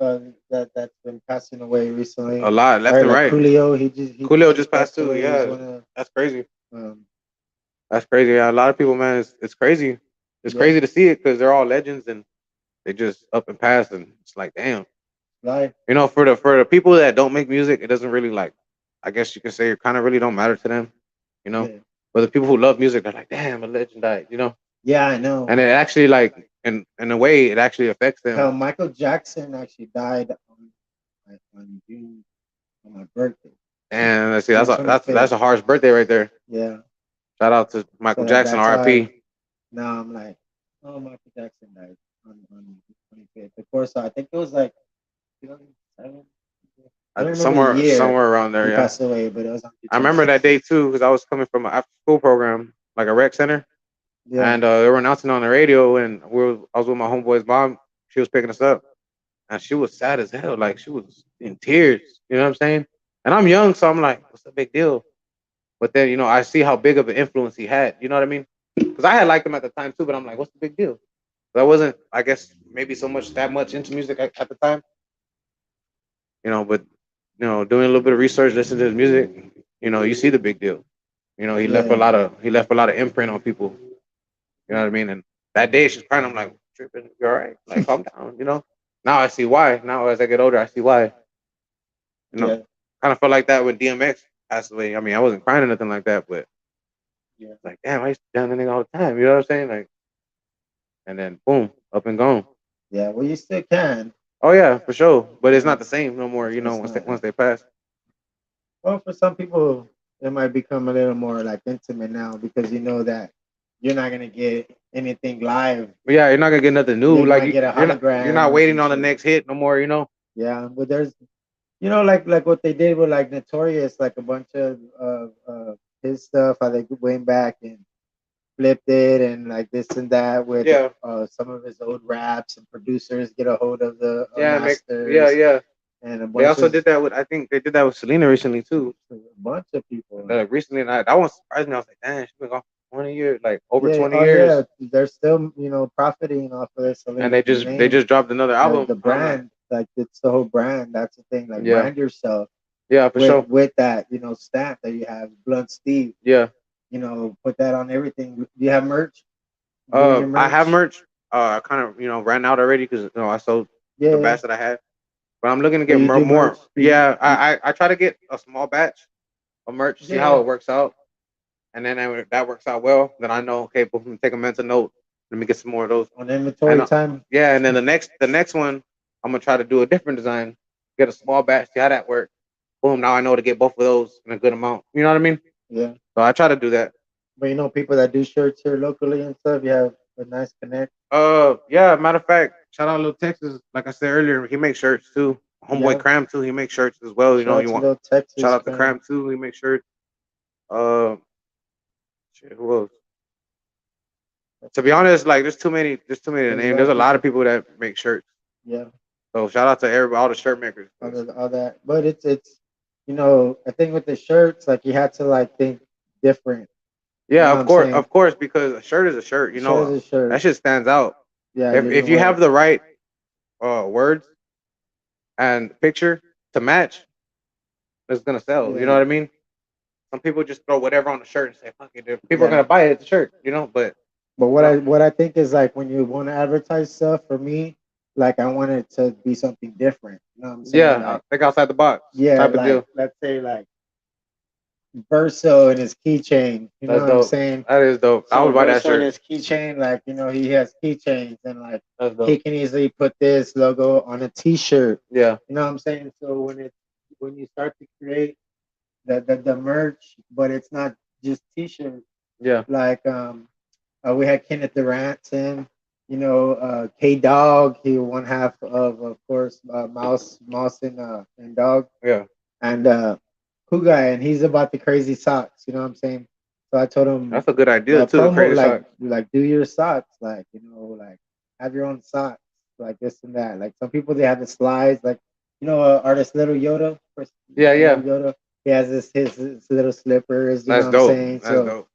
that's been passing away recently. A lot, left Right, and like right. Coolio, he Coolio just just passed passed too. away. He's Yeah, one of that's crazy. um That's crazy. Yeah, a lot of people, man, it's crazy. It's yeah, crazy to see it because they're all legends and they just up and pass, and it's like, damn. life. For the people that don't make music, it doesn't really like. I guess you can say it kind of really don't matter to them. You know, Yeah. but the people who love music, they're like, damn, a legend died. Yeah, I know. And it actually like in a way, it actually affects them. Hell, Michael Jackson actually died on June on my birthday. And let's see, June that's twenty that's fifth. a harsh birthday right there. Yeah. Shout out to Michael So Jackson, that's how R.I.P. now I'm like, oh, Michael Jackson died on the 25th. Of course, I think it was like 2007. I don't remember the year Somewhere around there. he Yeah, passed away, but it was on the I remember 25th. that day too because I was coming from an after school program, like a rec center, Yeah, and they were announcing on the radio, and I was with my homeboy's mom. She was picking us up, and she was sad as hell. Like she was in tears. You know what I'm saying? And I'm young, so I'm like, what's the big deal? But then I see how big of an influence he had. You know what I mean? Because I had liked him at the time too, but I'm like, what's the big deal? But I wasn't, I guess, maybe that much into music at the time. But doing a little bit of research, listening to his music, you see the big deal. yeah, He left a lot of imprint on people. You know what I mean? And that day she's crying. I'm like, tripping, you all right? Like, calm down. Now I see why. Now as I get older, I see why. You know, yeah, kind of felt like that when DMX passed away. I mean, I wasn't crying or nothing like that, but yeah, like, damn, I used to down the nigga all the time. You know what I'm saying? Like, and then boom, up and gone. yeah. Well, you still can. Oh yeah, for sure. But it's not Um, the same no more. it's Once not. they pass. Well, for some people, it might become a little more like intimate now because you know that you're not gonna get anything live. But yeah, you're not gonna get nothing new. You Like might get a you're hologram not or waiting some on the shit. next hit no more. Yeah, but there's, like what they did with like Notorious, like a bunch of his stuff, how they went back and flipped it and like this and that with Yeah, some of his old raps and producers get a hold of the yeah, masters yeah. and a They bunch also of did that with. I think they did that with Selena recently too. people. Like recently, and that one surprised me. I was like, damn, she's been gone for 20 years, like over Yeah, 20 oh yeah, years, they're still profiting off of this and Selena they name, just dropped another album. the And I'm like, brand, like it's the whole brand. That's the thing, like yeah, brand yourself yeah, for with sure, that stamp that you have, Blunt Steve. yeah. Put that on everything. Do you have merch? Doing your I have merch? merch. I kind of ran out already because I sold Yeah, the yeah. batch that I had. But I'm looking to But get you do merch? more. Yeah, I try to get a small batch of merch, see how Yeah, it works out, and then if that works out well, then I know, okay, boom, take a mental note. Let me get some more of those. on inventory And time. yeah, and then the next one, I'm gonna try to do a different design, get a small batch, see how that works. Boom, now I know to get both of those in a good amount. You know what I mean? Yeah, So I try to do that. but people that do shirts here locally and stuff, you have a nice connect. Yeah. Matter of fact, shout out Little Texas. Like I said earlier, he makes shirts too. Homeboy Yeah, Cram too. He makes shirts as well. shout out You to want Little shout Texas out to Cram. Cram too. He makes shirts. Uh, shit, who else? To be honest, like there's too many. There's too many to There's a name. lot There's of a lot people. of people that make shirts. Yeah, So shout out to everybody, all the shirt makers. all that. But it's I think with the shirts, like you had to like think different. You know Yeah, what I'm saying? of course, because a shirt is a shirt. Shirt is a That shirt. shit stands out. Yeah, If you have the right words and picture to match, it's gonna sell. You know yeah, what I mean? Some people just throw whatever on the shirt and say, "Fuck it." People are yeah. gonna buy it, the shirt. But But you know, what I think is like when you want to advertise stuff for me, like I want it to be something different. You know what I'm saying? yeah, Like think outside the box yeah, type of like deal. let's say like Verso and his keychain. You know That's what I'm dope. saying? That is dope. I So would buy that Verso and shirt. his keychain, like he has keychains and like That's he dope. can easily put this logo on a T-shirt. Yeah, You know what I'm saying? So when you start to create the merch, but it's not just T-shirts. yeah, Like we had Kenneth Durant in, K Dog. He one half of course, Mouse and Dog, yeah. and Kugai, and he's about the crazy socks. You know what I'm saying? So I told him, That's a good idea too. The promo crazy socks. like do your socks, like like have your own socks, like this and that. Like some people they have the slides, like artist Little Yoda, Yeah, Little yeah. Yoda. He has his little slippers. You know That's what I'm dope. saying? That's So dope.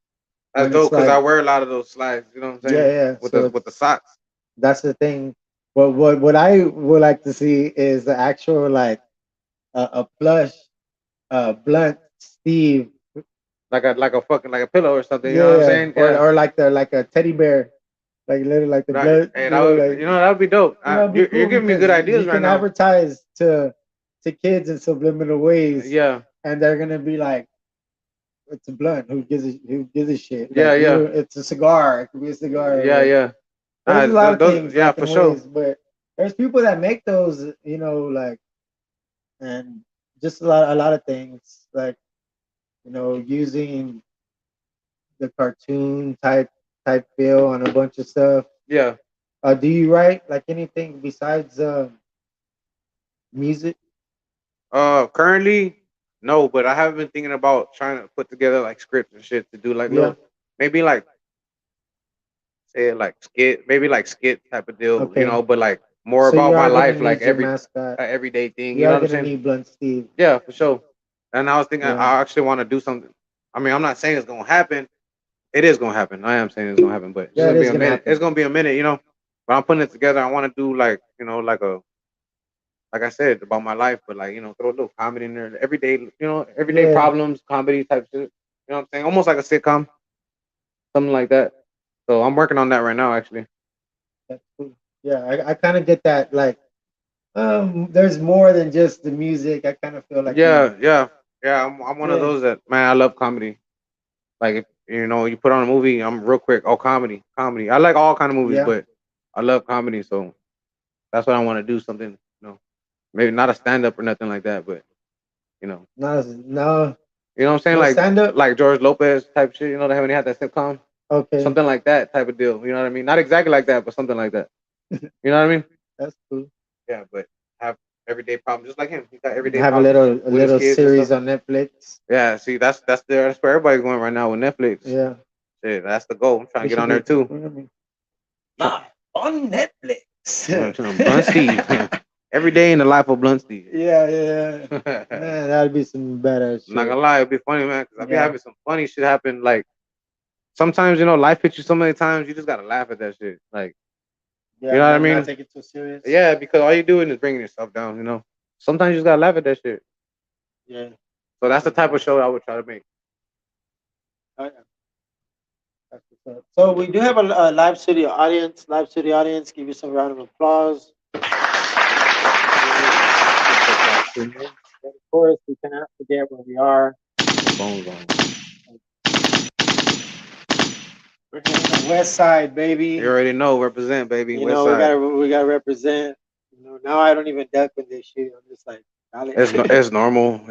That's when it's dope because I like wear a lot of those slides. You know what I'm yeah, saying? yeah. With So the socks. that's the thing. What I would like to see is the actual like a plush blunt Steve. Like a fucking like a pillow or something. You know what I'm Yeah, saying? Yeah. or like a teddy bear, like little like the Right. blood, Hey, that would like that would be dope. it'd be You're cool giving me good because ideas you right can now. advertise to kids in subliminal ways, Yeah. and they're gonna be like, it's a blunt. Who gives a shit? Yeah. Like Yeah. it's a cigar. It could be a cigar. Yeah. Like Yeah. there's a lot of Those. things Yeah, like for in sure. ways, but there's people that make those, like and just a lot of things like using the cartoon type feel on a bunch of stuff. Yeah. Do you write like anything besides music? Currently, no, but I have been thinking about trying to put together like scripts and shit to do like Yeah. little, maybe like say like skit, maybe like skit type of deal, you Okay. know, but like more So about you my are gonna life, like need your mascot. everyday thing. You You know are what I'm gonna saying? need Blunt Steve. Yeah, for sure. And I was thinking Yeah. I actually want to do something. I mean, I'm not saying it's gonna happen. It is gonna happen. I am saying it's gonna happen, but it's Yeah, it gonna be is a gonna minute. It's happen. gonna be a minute, you know. But I'm putting it together. I want to do like like a like I said about my life, but like throw a little comedy in there. Everyday, everyday Yeah, problems, comedy type shit. You know what I'm saying? Almost like a sitcom, something like that. So I'm working on that right now, actually. that's cool. Yeah, I kind of get that. Like, there's more than just the music. I kind of feel like Yeah, yeah, yeah. I'm one of yeah, those that man. I love comedy. Like if you put on a movie, I'm real quick. Oh, comedy, comedy. I like all kind of movies, yeah. but I love comedy, so that's what I want to do. Something, maybe not a stand up or nothing like that, but you know, No, you know what I'm saying, no stand up. like George Lopez type shit. You know, they haven't had that sitcom, Okay, something like that type of deal. You know what I mean? Not exactly like that, but something like that. You know what I mean? that's cool. Yeah, but have everyday problems, just like him. He got everyday Have a problems little a with his little kids and stuff. series on Netflix. Yeah, see, that's where everybody's going right now with Netflix. Yeah, Shit, that's the goal. I'm trying we to get should on there do. too. Live on Netflix. Blunt Steve. Every day in the life of Blunt Steve. Yeah, yeah. I'm Man, that'd be some badass not shit. gonna lie, it'd be funny, man, because I be Yeah, having some funny shit happen. Like sometimes, life hits you so many times, you just gotta laugh at that shit. Like, you yeah. know what I Not mean? take it too serious. Yeah, because all you're doing is bringing yourself down. Sometimes you just gotta laugh at that shit. Yeah. So that's the type of show I would try to make. Oh, yeah. That's what's up. So we do have a live studio audience. Live studio audience, give you some round of applause. And of course, we cannot forget where we are. BoneZone. We're here on the west side, You baby. already know, represent, baby. You West know, side. we gotta represent. Now I don't even duck when they shoot. I'm just like, It's normal.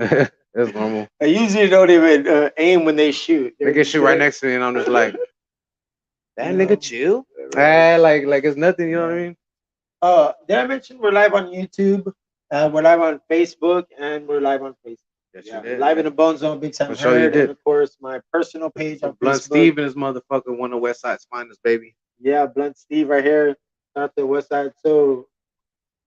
It's normal. I usually don't even aim when they shoot. They They're can just shoot right there. next to me, and I'm just like, that You nigga know. chill. Right. Like it's nothing. You know what I Yeah. mean? Did I mention we're live on YouTube? We're live on Facebook and we're live on Facebook. Yes, you Yeah, did. live in the Bone Zone, Big Time For sure, you Heard, and did. of course my personal page on Blunt Facebook. Steve and his motherfucker won the West Side's finest, baby. Yeah, Blunt Steve right here. Not the West Side. So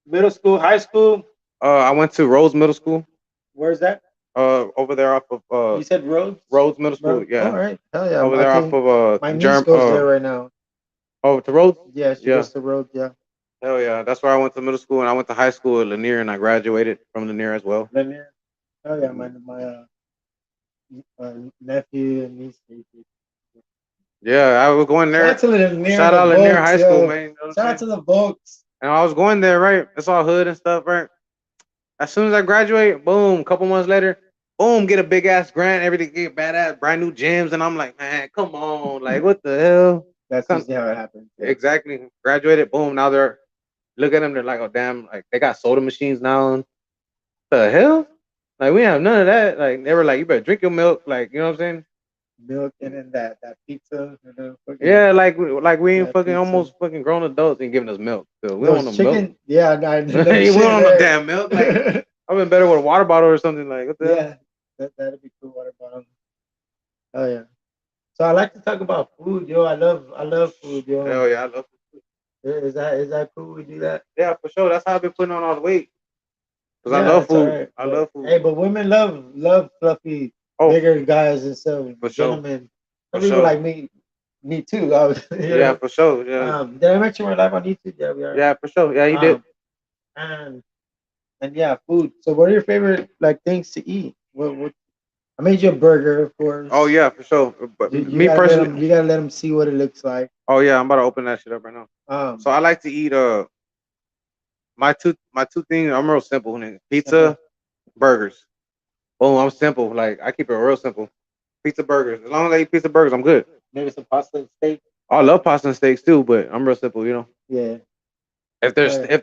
middle school, high school. I went to Rose Middle School. Where's that? Over there off of You said Rhodes. Rhodes Middle School. Bro, all Yeah, right. Hell yeah. over I there off think of my niece goes there right now. over to Rhodes. Yeah, she Yeah, goes to Rhodes. Yeah. hell yeah. That's where I went to middle school, and I went to high school at Lanier, and I graduated from Lanier as well. Lanier. Oh yeah, Mhm. my nephew and niece. Yeah, I was going Shout there. out to Lanier Shout and the out Lanier Volks, High School, yo. man. You know what I'm Shout out saying? to the Volks. And I was going there, right? It's all hood and stuff, right? As soon as I graduate, boom, couple months later, boom, get a big ass grant, everything get badass, brand new gyms, and I'm like, man, come on, like what the hell? That's usually how it happens. Yeah. Exactly. Graduated, boom. Now they're look at them, they're like, oh damn, like they got soda machines now. The hell? Like we have none of that. Like they were like, you better drink your milk, like you know what I'm saying? Milk and then that pizza. Yeah, like we ain't that fucking pizza. almost fucking grown adults and giving us milk. So we don't want Those no milk. chicken. Yeah, no, We no don't shit. want no Right. damn milk. Like I've been better with a water bottle or something. Like what the hell? Yeah, that'd be cool. Water bottle. Oh yeah. So I like to talk about food, yo. I love food, yo. Hell yeah, I love food. Is that cool? We do that. Yeah, for sure. That's how I've been putting on all the weight. Cause I Yeah, love it's all food. right. I love food. Hey, but women love fluffy, Oh, bigger guys and stuff. for sure. Gentlemen, For some people sure. like me too. I was, Yeah, for sure. Yeah. Did I mention we're live on YouTube? Yeah, we are. Yeah, for sure. Yeah, you did. And yeah, food. So, what are your favorite like things to eat? What I made you a burger, of course. Oh yeah, for sure. But You me gotta personally, you gotta let them see what it looks like. oh yeah, I'm about to open that shit up right now. Um, So I like to eat my two things. I'm real simple. Nigga. Pizza, simple. burgers. Boom. I'm simple. Like I keep it real simple. Pizza burgers. As long as I eat pizza burgers, I'm good. Maybe some pasta and steak. I love pasta and steaks too, but I'm real simple. Yeah. If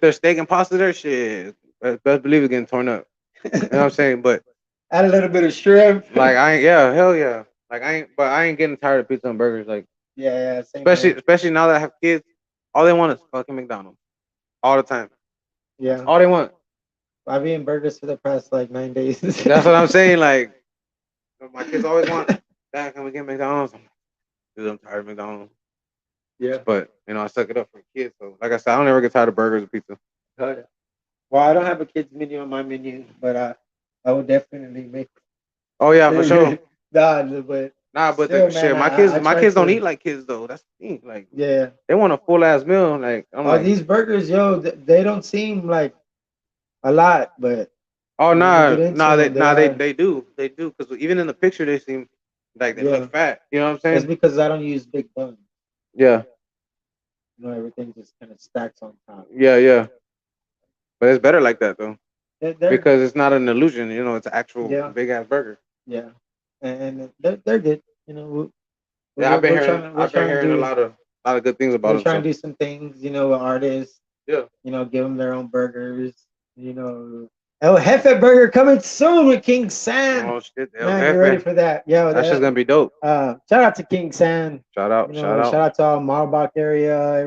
there's steak and pasta there, shit, best believe it's getting torn up. You know what I'm saying? But Add a little bit of shrimp. like I ain't, yeah, hell yeah. Like I ain't getting tired of pizza and burgers. Like Yeah, same here. especially now that I have kids, all they want is fucking McDonald's all the time. That's Yeah, all they want. I've eaten burgers for the past like 9 days. That's what I'm saying. Like my kids always want, Dad, can we get McDonald's? Dude, I'm tired of McDonald's. Yeah. But I suck it up for kids. So like I said, I don't ever get tired of burgers or pizza. Oh, yeah. Well, I don't have a kids menu on my menu, but I would definitely make Oh yeah, for sure. nah, but Nah, but still, man, shit, I my try kids don't to. eat like kids though. That's the thing. Like Yeah. they want a full ass meal. Like I'm Oh, like, these burgers, yo, they don't seem like a lot, but oh when you get into them, they are. they do because even in the picture they seem like they Yeah. look fat. You know what I'm It's saying? because I don't use big buns. Yeah, You know, everything just kind of stacks on top. yeah. But it's better like that though They're because it's not an illusion. It's an actual yeah, big ass burger. yeah, and they're good. You know, Yeah, we're I've been trying to hearing do a lot of good things about we're them. trying So to do some things. You know, with artists. yeah. You know, give them their own burgers. You know, El Jefe Burger coming soon with King San. Oh shit, El Man, get ready Jefe. for that. Yeah, That's just gonna be dope. shout out to King San. You Shout know, out. shout out to all Marbach area,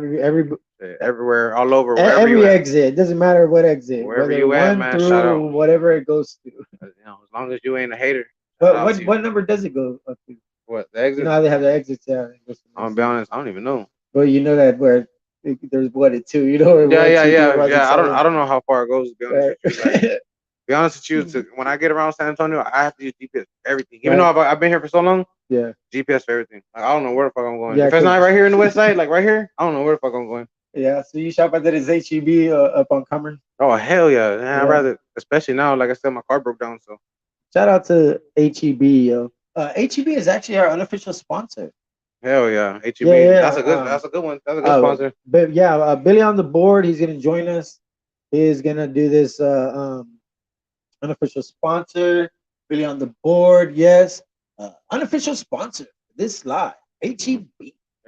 Everywhere, all over, wherever you every at, exit. It doesn't matter what exit, wherever whether you at, one man. Shout out. through whatever it goes to. As long as you ain't a hater, shout But out to you. what number does it go up to? What the You know exits? how they have the exits there. I'm gonna be honest, I don't even know. But you know that where there's one and two. You know where one, two, three, four, six, I seven. don't know how far it goes. To be honest Right. with you, like, be honest with you, when I get around San Antonio, I have to use GPS for everything. Even Right. though I've been here for so long, Yeah. GPS for everything. Like, I don't know where the fuck I'm going. Yeah, If it's not 'cause- right here in the west side, like right here, I don't know where the fuck I'm going. Yeah, so you shop at this HEB up on Cameron. Oh hell yeah! Man, I'd Yeah. rather, especially now, like I said, my car broke down. So Shout out to HEB, yo. HEB is actually our unofficial sponsor. hell yeah, HEB. Yeah, That's a good one. That's a good sponsor. But yeah, Billy on the board. He's gonna join us. He's gonna do this unofficial sponsor. Billy on the board. Yes, unofficial sponsor. This live HEB.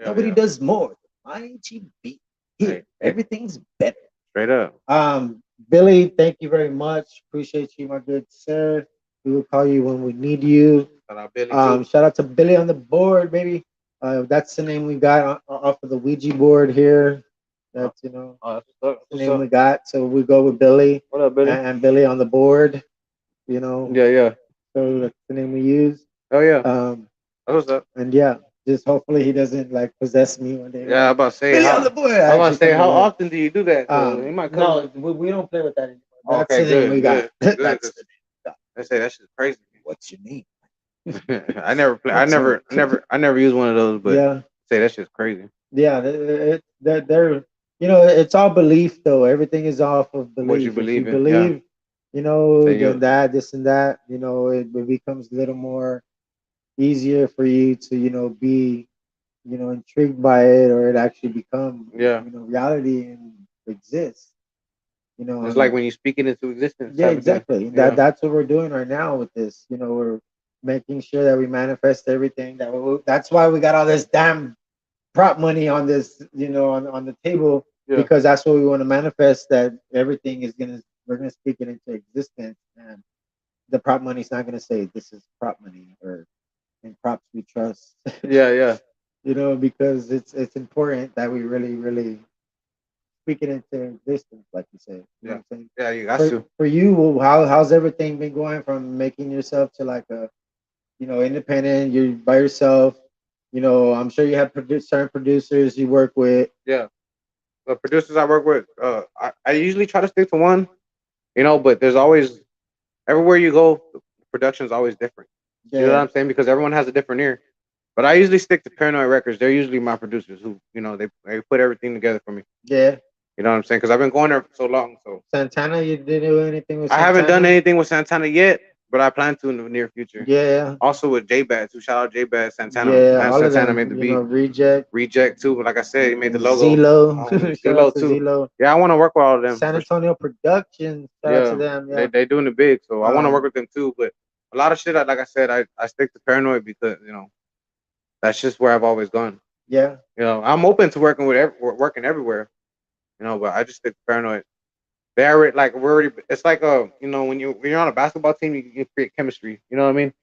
Nobody does more. My HEB. Here, everything's better. Straight up. Billy, thank you very much. Appreciate you, my good sir. We will call you when we need you. Shout out Billy Shout out to Billy on the board, baby. That's the name we got off of the Ouija board here. That's that's the name we got. So we go with Billy. What up, Billy? And Billy on the board. Yeah. So that's the name we use. Oh yeah. What's up? And yeah, just hopefully he doesn't like possess me one day. Yeah, I'm about to say. Billy on the board. I'm about to say, how often do you do that? He might come. No, we don't play with that anymore. That's okay, the name we got. Good. That's the name. I say that shit's crazy. What's your name? I never play. I never used one of those. But yeah, say that shit's crazy. Yeah, they're it's all belief though. Everything is off of belief. What you believe if in, you believe, then that, this and that, it becomes a little more easier for you to, be, intrigued by it, or it actually become, reality and exists. It's like when you speak it into existence. Yeah, exactly. That's what we're doing right now with this. We're making sure that we manifest everything. That's why we got all this damn prop money on this, on the table, because that's what we want to manifest. That everything we're gonna speak it into existence, and the prop money's not gonna say this is prop money or in props we trust. Yeah. Because it's important that we really, really speak it into existence, like you said. You know what I'm saying? Yeah, you got to. For you, how's everything been going from making yourself to like a, independent? You're by yourself. I'm sure you have certain producers you work with. Yeah, the producers I work with, I usually try to stick to one, but there's always, everywhere you go, the production's always different. Yeah. You know what I'm saying? Because everyone has a different ear. But I usually stick to Paranoid Records. They're usually my producers who, they put everything together for me. Yeah. You know what I'm saying? Because I've been going there for so long. So Santana, you didn't do anything with Santana? I haven't done anything with Santana yet, but I plan to in the near future. Yeah. Also with J-Bad, too. Shout out J-Bad, Santana. Yeah, all Santana of them, made the beat. Reject too. Like I said, he made the logo. Zelo. Zelo too. Zelo. Yeah, I want to work with all of them. San Antonio Productions. Shout out to them. Yeah. They're doing it big, so I want to work with them too. But a lot of shit, like I said, I stick to Paranoid because that's just where I've always gone. Yeah. I'm open to working working everywhere. But I just stick to Paranoid. We're already. It's like when you're on a basketball team, you create chemistry. You know what I mean?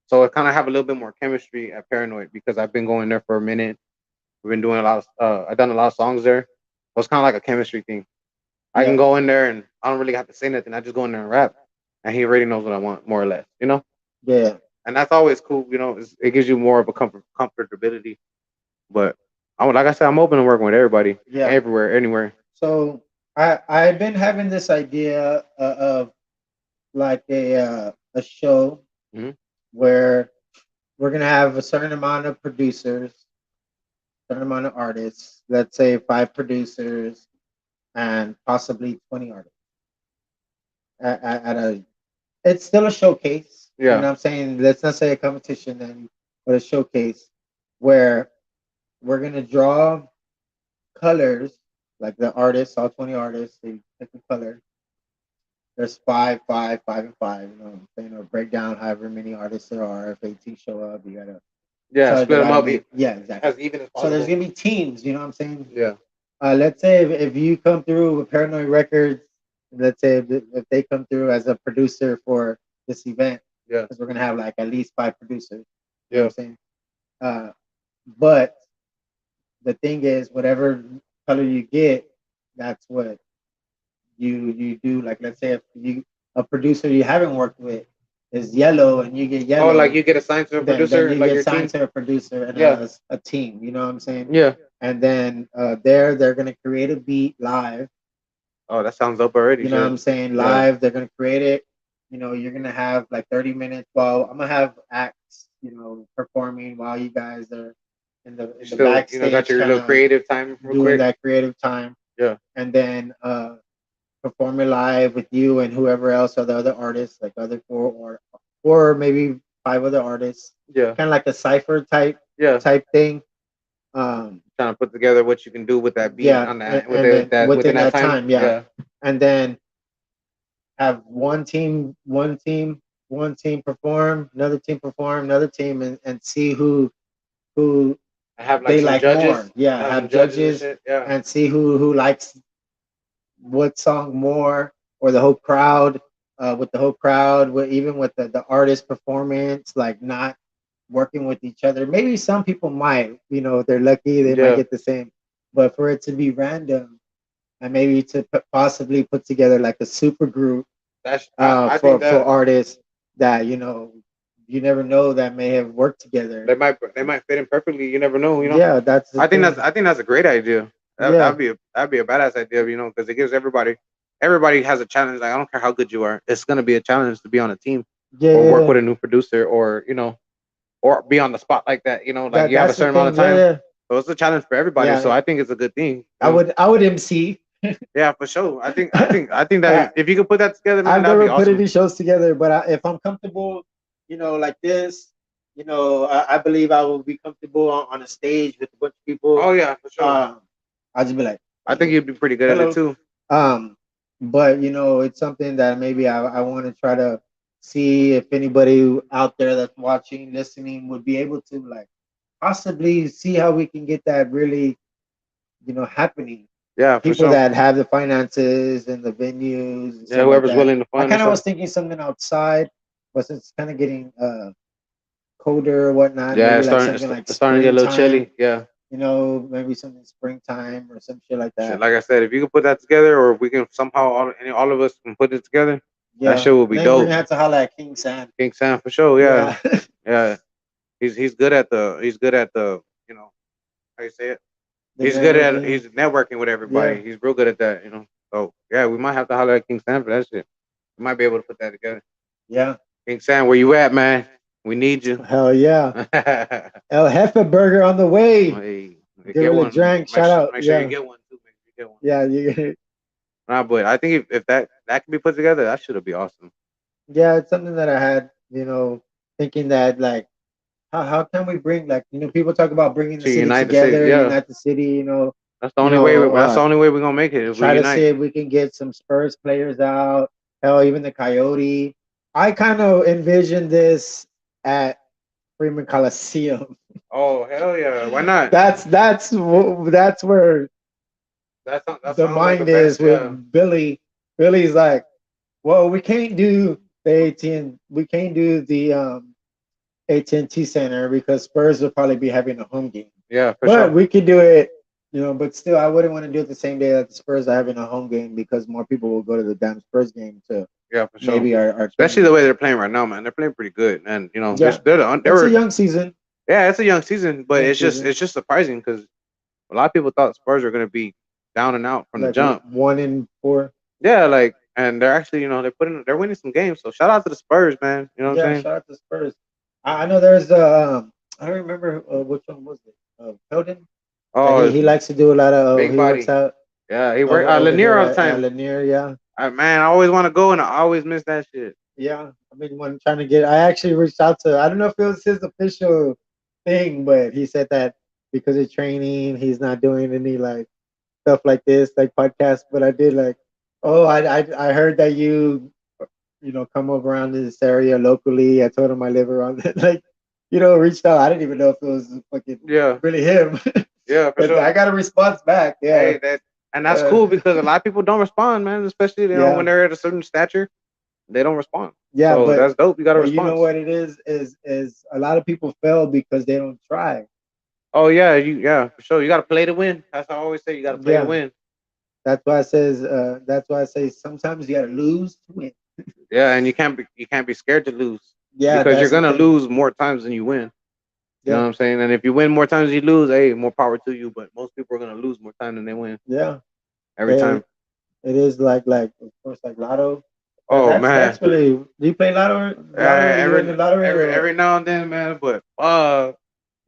So I kind of have a little bit more chemistry at Paranoid because I've been going there for a minute. We've been doing a lot of I've done a lot of songs there. So it's kind of like a chemistry thing. I can Yeah, go in there and I don't really have to say nothing. I just go in there and rap, and he already knows what I want, more or less, you know. yeah, And that's always cool, you know. It gives you more of a comfortability. But like I said, I'm open to working with everybody, yeah. everywhere, anywhere. So I've been having this idea of like a show Hmm. where we're gonna have a certain amount of producers, certain amount of artists. Let's say 5 producers and possibly 20 artists at a. It's still a showcase. You Yeah, know what I'm saying? Let's not say a competition then, but a showcase where we're gonna draw colors, like the artists, all 20 artists, they pick a color. There's five, five, five, and five. You know what I'm saying? Or break down however many artists there are. If 18 show up, you gotta. yeah. So Split there them gotta up be, yeah, exactly. as even as So there's possible. gonna be teams. You know what I'm saying? Yeah, Let's say if you come through with Paranoid Records, let's say if they come through as a producer for this event, yeah, because we're gonna have like at least 5 producers. You know what yeah. I'm saying? Uh, but the thing is, whatever color you get, that's what you do. Like let's say if you a producer you haven't worked with is yellow and you get Oh, like yellow, you get assigned to a then producer, you like get your team. signed to a producer and Yeah, a team. You know what I'm saying? yeah. And then they're gonna create a beat live. Oh, that sounds up already. You know what Shit. I'm saying? Yeah. Live, they're gonna create it. You know, you're gonna have like 30 minutes. Well, I'm gonna have acts, performing while you guys are in the Still, you know, got backstage, your kind little of creative time real doing quick. that creative time, Yeah, and then performing live with you and whoever else are the other artists, like other or maybe 5 other artists, yeah, kind of like a cipher yeah. type thing. Um, Trying to put together what you can do with that beat yeah, on that and then that within within that that time. time, yeah, Yeah, and then have one team perform, another team perform, another team, and see who I have like they some like more. judges. Yeah, I have some have judges and judges shit. Yeah, and see who likes what song more, or the whole crowd. With the whole crowd, even with the artist performance, like not working with each other. Maybe some people might, if they're lucky, they might yeah. get the same. But for it to be random and maybe to possibly put together like a super group That's I think for that artists that you never know that may have worked together. they might fit in perfectly. You never know. You know. Yeah, that's the thing. I think that's a great idea. Yeah, That'd be a badass idea. You know, because it gives everybody has a challenge. Like I don't care how good you are, it's gonna be a challenge to be on a team yeah, or yeah, work yeah. with a new producer or or be on the spot like that. You know, like you have a That's the certain amount of thing. Yeah, time. yeah, So it's a challenge for everybody. So yeah. I think it's a good thing. You I know? would I would MC. Yeah, for sure. I think that I, if you could put that together, man, I've that'd be never put awesome. any shows together, but if I'm comfortable, like this, I believe I will be comfortable on a stage with a bunch of people. Oh yeah, for sure. I'll just be like, I think you'd be pretty good at it hello. too. But it's something that maybe I want to try to see if anybody out there that's watching, listening would be able to like possibly see how we can get that really, happening. Yeah, for People sure. that have the finances and the venues and Yeah, stuff like whoever's that. willing to I fund and kind of was stuff. thinking something outside, but since it's kind of getting colder or whatnot, Yeah, maybe like something like it's starting to get a little springtime. chilly. Yeah. Maybe something springtime or some shit like Shit, that. like I said, if you can put that together, or if we can somehow all of us can put it together, that Yeah. shit will be Then we're dope. gonna have to holla at King Sam. King Sam for sure. Yeah, Yeah. yeah. He's good at the how you say it. The networking. He's networking with Yeah. everybody. He's real good at that. So yeah, we might have to holler at King Sam for that shit. We might be able to put that together. Yeah. King Sam, where you at, man? We need you. Hell yeah. Hey, El Jefe Burger on the way. Give get it a one. drink. Shout out. Make sure you Yeah. get one too. Make sure you get one. Yeah. You. Nah, but I think if that can be put together, that should be awesome. Yeah. It's something that I had. Thinking that like how can we bring like people talk about bringing the To city unite the city, together, yeah. unite the city. That's the only way. That's the Uh, only way we're gonna make it if we try to see unite. if we can get some Spurs players out. Hell, even the Coyote. I kind of envision this at Freeman Coliseum. Oh hell yeah! Why not? That's where That the sounds like the mind best. is Yeah. with Billy. Billy's like, well, we can't do the 18. We can't do AT&T Center because Spurs will probably be having a home game. Yeah, for But sure. we could do it, but still, I wouldn't want to do it the same day that the Spurs are having a home game because more people will go to the damn Spurs game to Yeah, for sure. maybe our Especially the way they're playing right now, man. They're playing pretty good, and yeah, it's a young season. Yeah, it's a young season, but it's just surprising because a lot of people thought Spurs were gonna be down and out from the jump. 1-4. Yeah, and they're actually, they're winning some games. So shout out to the Spurs, man. You know what I'm saying? Shout out to Spurs. I know there's I don't remember which one was it. Pelton. Oh, he likes to do a lot of big he body. works out. Yeah, he works Lanier all the time. Lanier, yeah. Man, I always want to go and I always miss that shit. Yeah, I've been trying to get. I actually reached out to. I don't know if it was his official thing, but he said that because of training, he's not doing any like stuff like this, like podcasts. But I did like, oh, I heard that you come over around this area locally. I told him I live around it. Like, reached out. I didn't even know if it was fucking really him. Yeah, for sure. I got a response back. Yeah. Hey, that's cool because a lot of people don't respond, man. Especially when they're at a certain stature, they don't respond. Yeah, so but that's dope. You got to respond. You know what it is a lot of people fail because they don't try. Oh yeah, for sure. You got to play to win. That's how I always say. You got to play to win. That's why I say sometimes you got to lose to win. Yeah, and you can't be scared to lose. Yeah, because you're gonna lose more times than you win. You know what I'm saying? And if you win more times than you lose, hey, more power to you. But most people are gonna lose more time than they win. Yeah, every time. It is like of course like lotto. Oh man, that's really. Do you play lotto? Every now and then, man. But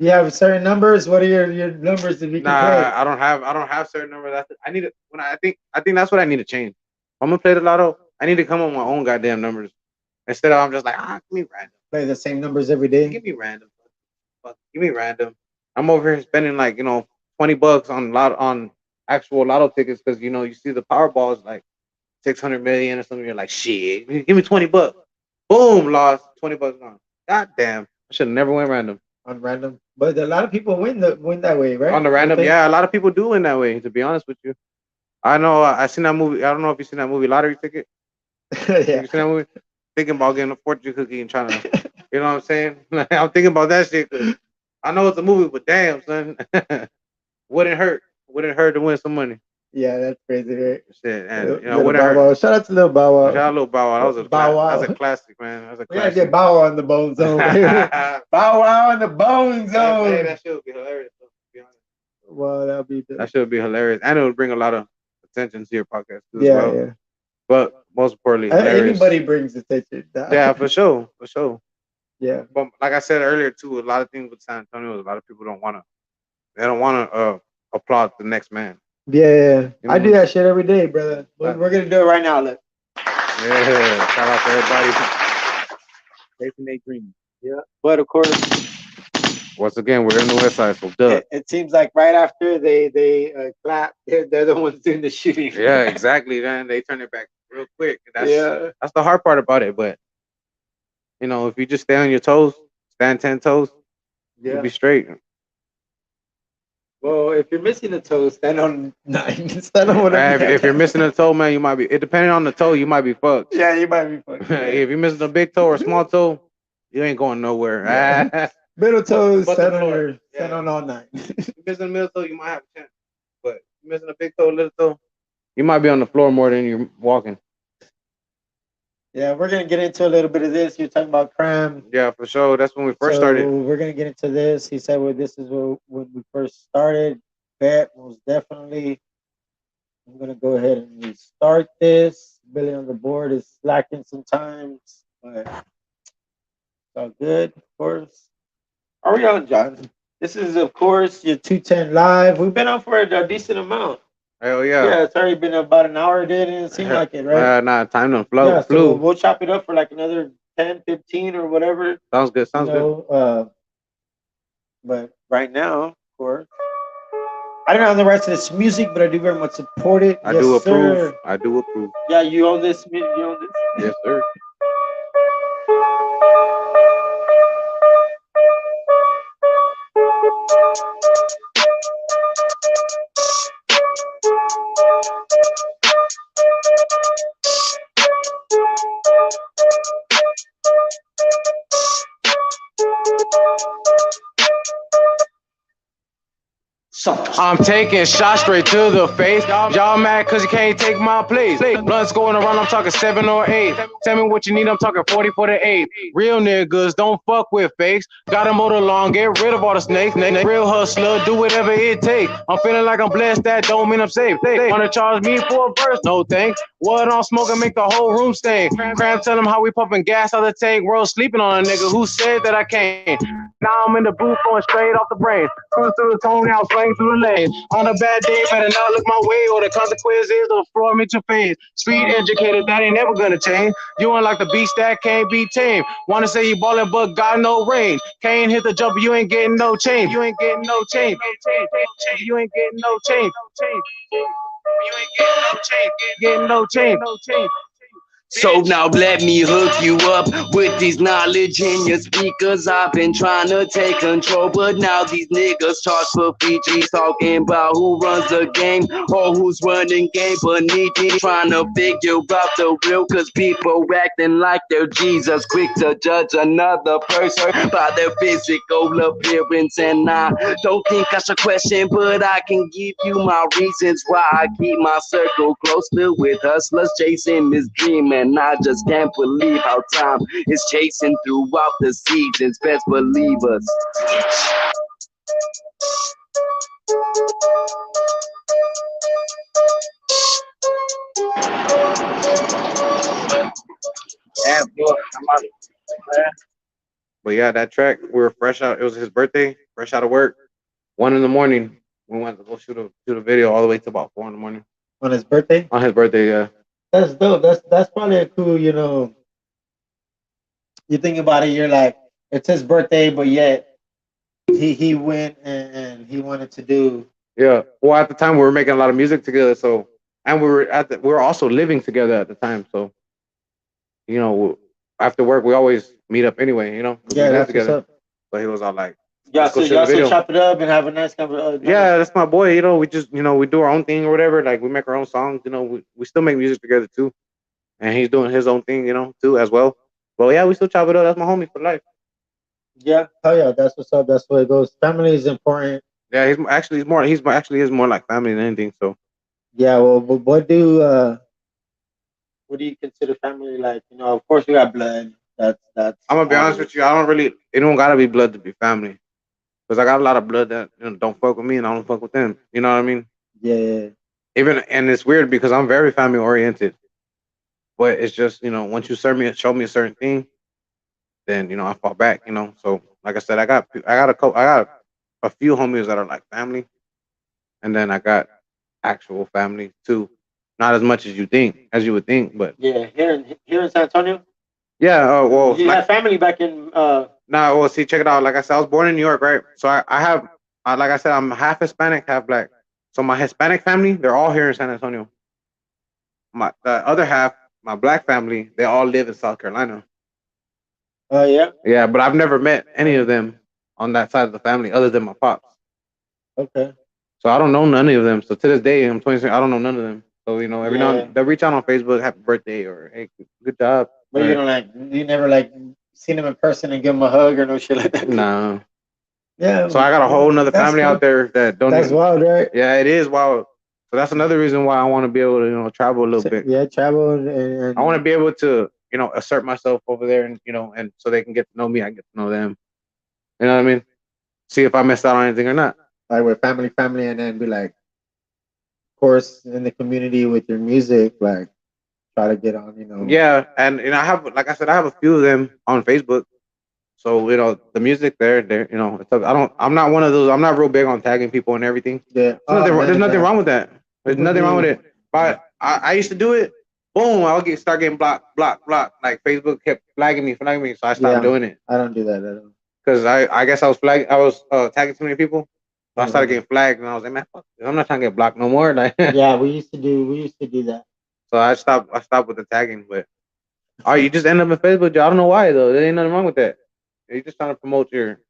you have certain numbers. What are your numbers that you can play? I don't have certain numbers. I need to I think that's what I need to change. If I'm gonna play the lotto, I need to come up with my own goddamn numbers instead of I'm just like give me random. Play the same numbers every day. Give me random. Give me random. I'm over here spending $20 on actual lotto tickets because you see the Powerball is like 600 million or something. You're like, shit, give me $20. Boom, lost. $20 gone. God damn, I should have never went random. On random, but a lot of people win that way, right? On the random, yeah, a lot of people do win that way. To be honest with you, I know. I seen that movie. I don't know if you seen that movie, Lottery Ticket. Yeah. You seen that movie? Thinking about getting a fortune cookie and trying to, you know what I'm saying? I'm thinking about that shit. I know it's a movie, but damn, son, wouldn't hurt to win some money. Yeah, that's crazy, right? Shit, and wouldn't hurt. Shout out to Little Bow Wow. Shout out Little Bow Wow. That was a classic, man. That was a classic. We gotta get Bow Wow on the BoneZone. Bow Wow on the BoneZone. Hey, that shit would be hilarious. To be honest. Well, that should be hilarious, and it would bring a lot of attention to your podcast too. Yeah, yeah. But most importantly, anybody brings attention. Yeah, for sure. Yeah. But like I said earlier too, a lot of things with San Antonio, a lot of people don't want to applaud the next man. Yeah. I do that shit every day, brother. We're gonna do it right now. Look. Yeah. Shout out to everybody chasing their dreams. Yeah. But of course, once again, we're in the West Side, so duh. It seems like right after they clap, they're the ones doing the shooting. Yeah, exactly, man. They turn it back real quick. That's the hard part about it. But if you just stay on your toes, stand 10 toes, you'll be straight. Well, if you're missing a toe, stand on 9. Stand on whatever. If you're missing a toe, man, you might be. It depending on the toe, you might be fucked. Yeah, you might be fucked. If you're missing a big toe or a small toe, you ain't going nowhere. Yeah. Middle toes, stand on all 9. If you're missing a middle toe, you might have a chance. But if you're missing a big toe, little toe, you might be on the floor more than you're walking. Yeah, we're gonna get into a little bit of this. You're talking about crime. Yeah, for sure. That's when we first started. We're gonna get into this. He said, "Well, this is when we first started." Bet most definitely. I'm gonna go ahead and restart this. Billy on the board is slacking sometimes, but it's all good, of course. Are we on, John? This is, of course, your 210 live. We've been on for a decent amount. Hell yeah. Yeah, it's already been about an hour. It didn't seem like it, right? Nah, time to flow. Yeah, so we'll chop it up for like another 10, 15 or whatever. Sounds good. Good. But right now, of course, I don't have the rights to this music, but I do very much support it. I do approve. I do approve. Yeah, you own this? You own this? Yes, sir. I'm taking shots straight to the face. Y'all mad cause you can't take my place. Blunts going around, I'm talking 7 or 8. Tell me what you need, I'm talking 40 for the 8. Real niggas don't fuck with fakes. Got a motor long, get rid of all the snakes. Real hustler, do whatever it takes. I'm feeling like I'm blessed, that don't mean I'm safe. They wanna charge me for a verse, no thanks. What I'm smoking make the whole room stink. Cram tell them how we pumping gas out the tank. World sleeping on a nigga who said that I can't. Now I'm in the booth going straight off the brain. Cruise through the tone now, swing through the lane. On a bad day, better not look my way, or the consequence is the floor meet your face. Street educated, that ain't never gonna change. You ain't like the beast that can't be tamed. Wanna say you ballin', but got no range. Can't hit the jumper, you ain't getting no change. You ain't getting no change. You ain't getting no change. You ain't getting no change. Getting no change. So now let me hook you up with these knowledge in your speakers. I've been trying to take control, but now these niggas talk for Fiji, talking about who runs the game or who's running game beneath me. Trying to figure out the real, cause people acting like they're Jesus, quick to judge another person by their physical appearance. And I don't think I should question, but I can give you my reasons why I keep my circle close, filled with hustlers chasing this dream. And I just can't believe how time is chasing throughout the seasons. Best believe us. Yeah, boy, but yeah, that track, we were fresh out. It was his birthday, fresh out of work. 1 in the morning, we went to go shoot a video all the way to about 4 in the morning. On his birthday? On his birthday, yeah. That's dope. That's probably a cool, you think about it, you're like, it's his birthday, but yet he went and he wanted to do. Yeah. Well, at the time we were making a lot of music together, so and we were also living together at the time, so after work we always meet up anyway. Yeah, that's what's up. But he was all like, y'all still chop it up and have a nice conversation. Yeah, that's my boy. We just we do our own thing or whatever. Like we make our own songs. We still make music together too, and he's doing his own thing, too as well. But yeah, we still chop it up. That's my homie for life. Yeah, hell yeah, that's what's up. That's where it goes. Family is important. Yeah, he's actually more like family than anything. So yeah, well, what do you consider family? Like, of course we got blood. That's. I'm gonna be honest with you. It don't gotta be blood to be family, because I got a lot of blood that don't fuck with me and I don't fuck with them. You know what I mean? Yeah. And it's weird because I'm very family oriented, but it's just once you show me a certain thing, then I fall back. So like I said, I got a few homies that are like family, and then I got actual family too. Not as much as you would think, but yeah, here in San Antonio. Yeah. Well, you have family back in. Nah. Well, see, check it out. Like I said, I was born in New York, right? So I have, like I said, I'm half Hispanic, half black. So my Hispanic family, they're all here in San Antonio. The other half, my black family, they all live in South Carolina. Oh yeah. Yeah, but I've never met any of them on that side of the family other than my pops. Okay. So I don't know none of them. So to this day, I'm 26. I don't know none of them. So every now and then, they'll reach out on Facebook, happy birthday, or hey, good job. But you don't you never seen them in person and give them a hug or no shit like that. No. Yeah. So I got a whole nother family out there that don't. That's wild, right? Yeah, it is wild. So that's another reason why I want to be able to travel a little bit. Yeah, travel and I want to be able to assert myself over there, and and so they can get to know me, I get to know them. You know what I mean? See if I missed out on anything or not. Like we're family, and then be like, of course, in the community with your music, like try to get on, Yeah, and I have, like I said, I have a few of them on Facebook. So the music there, I'm not one of those. I'm not real big on tagging people and everything. Yeah, there's nothing wrong with that. There's nothing wrong with it. But I used to do it. Boom, I'll start getting blocked. Like Facebook kept flagging me, so I stopped doing it. I don't do that at all. Because I guess I was tagging too many people. So I started getting flagged, and I was like, man, fuck, I'm not trying to get blocked no more. Like, yeah, we used to do that. So I stopped with the tagging, but you just end up in Facebook. I don't know why though. There ain't nothing wrong with that. You're just trying to promote your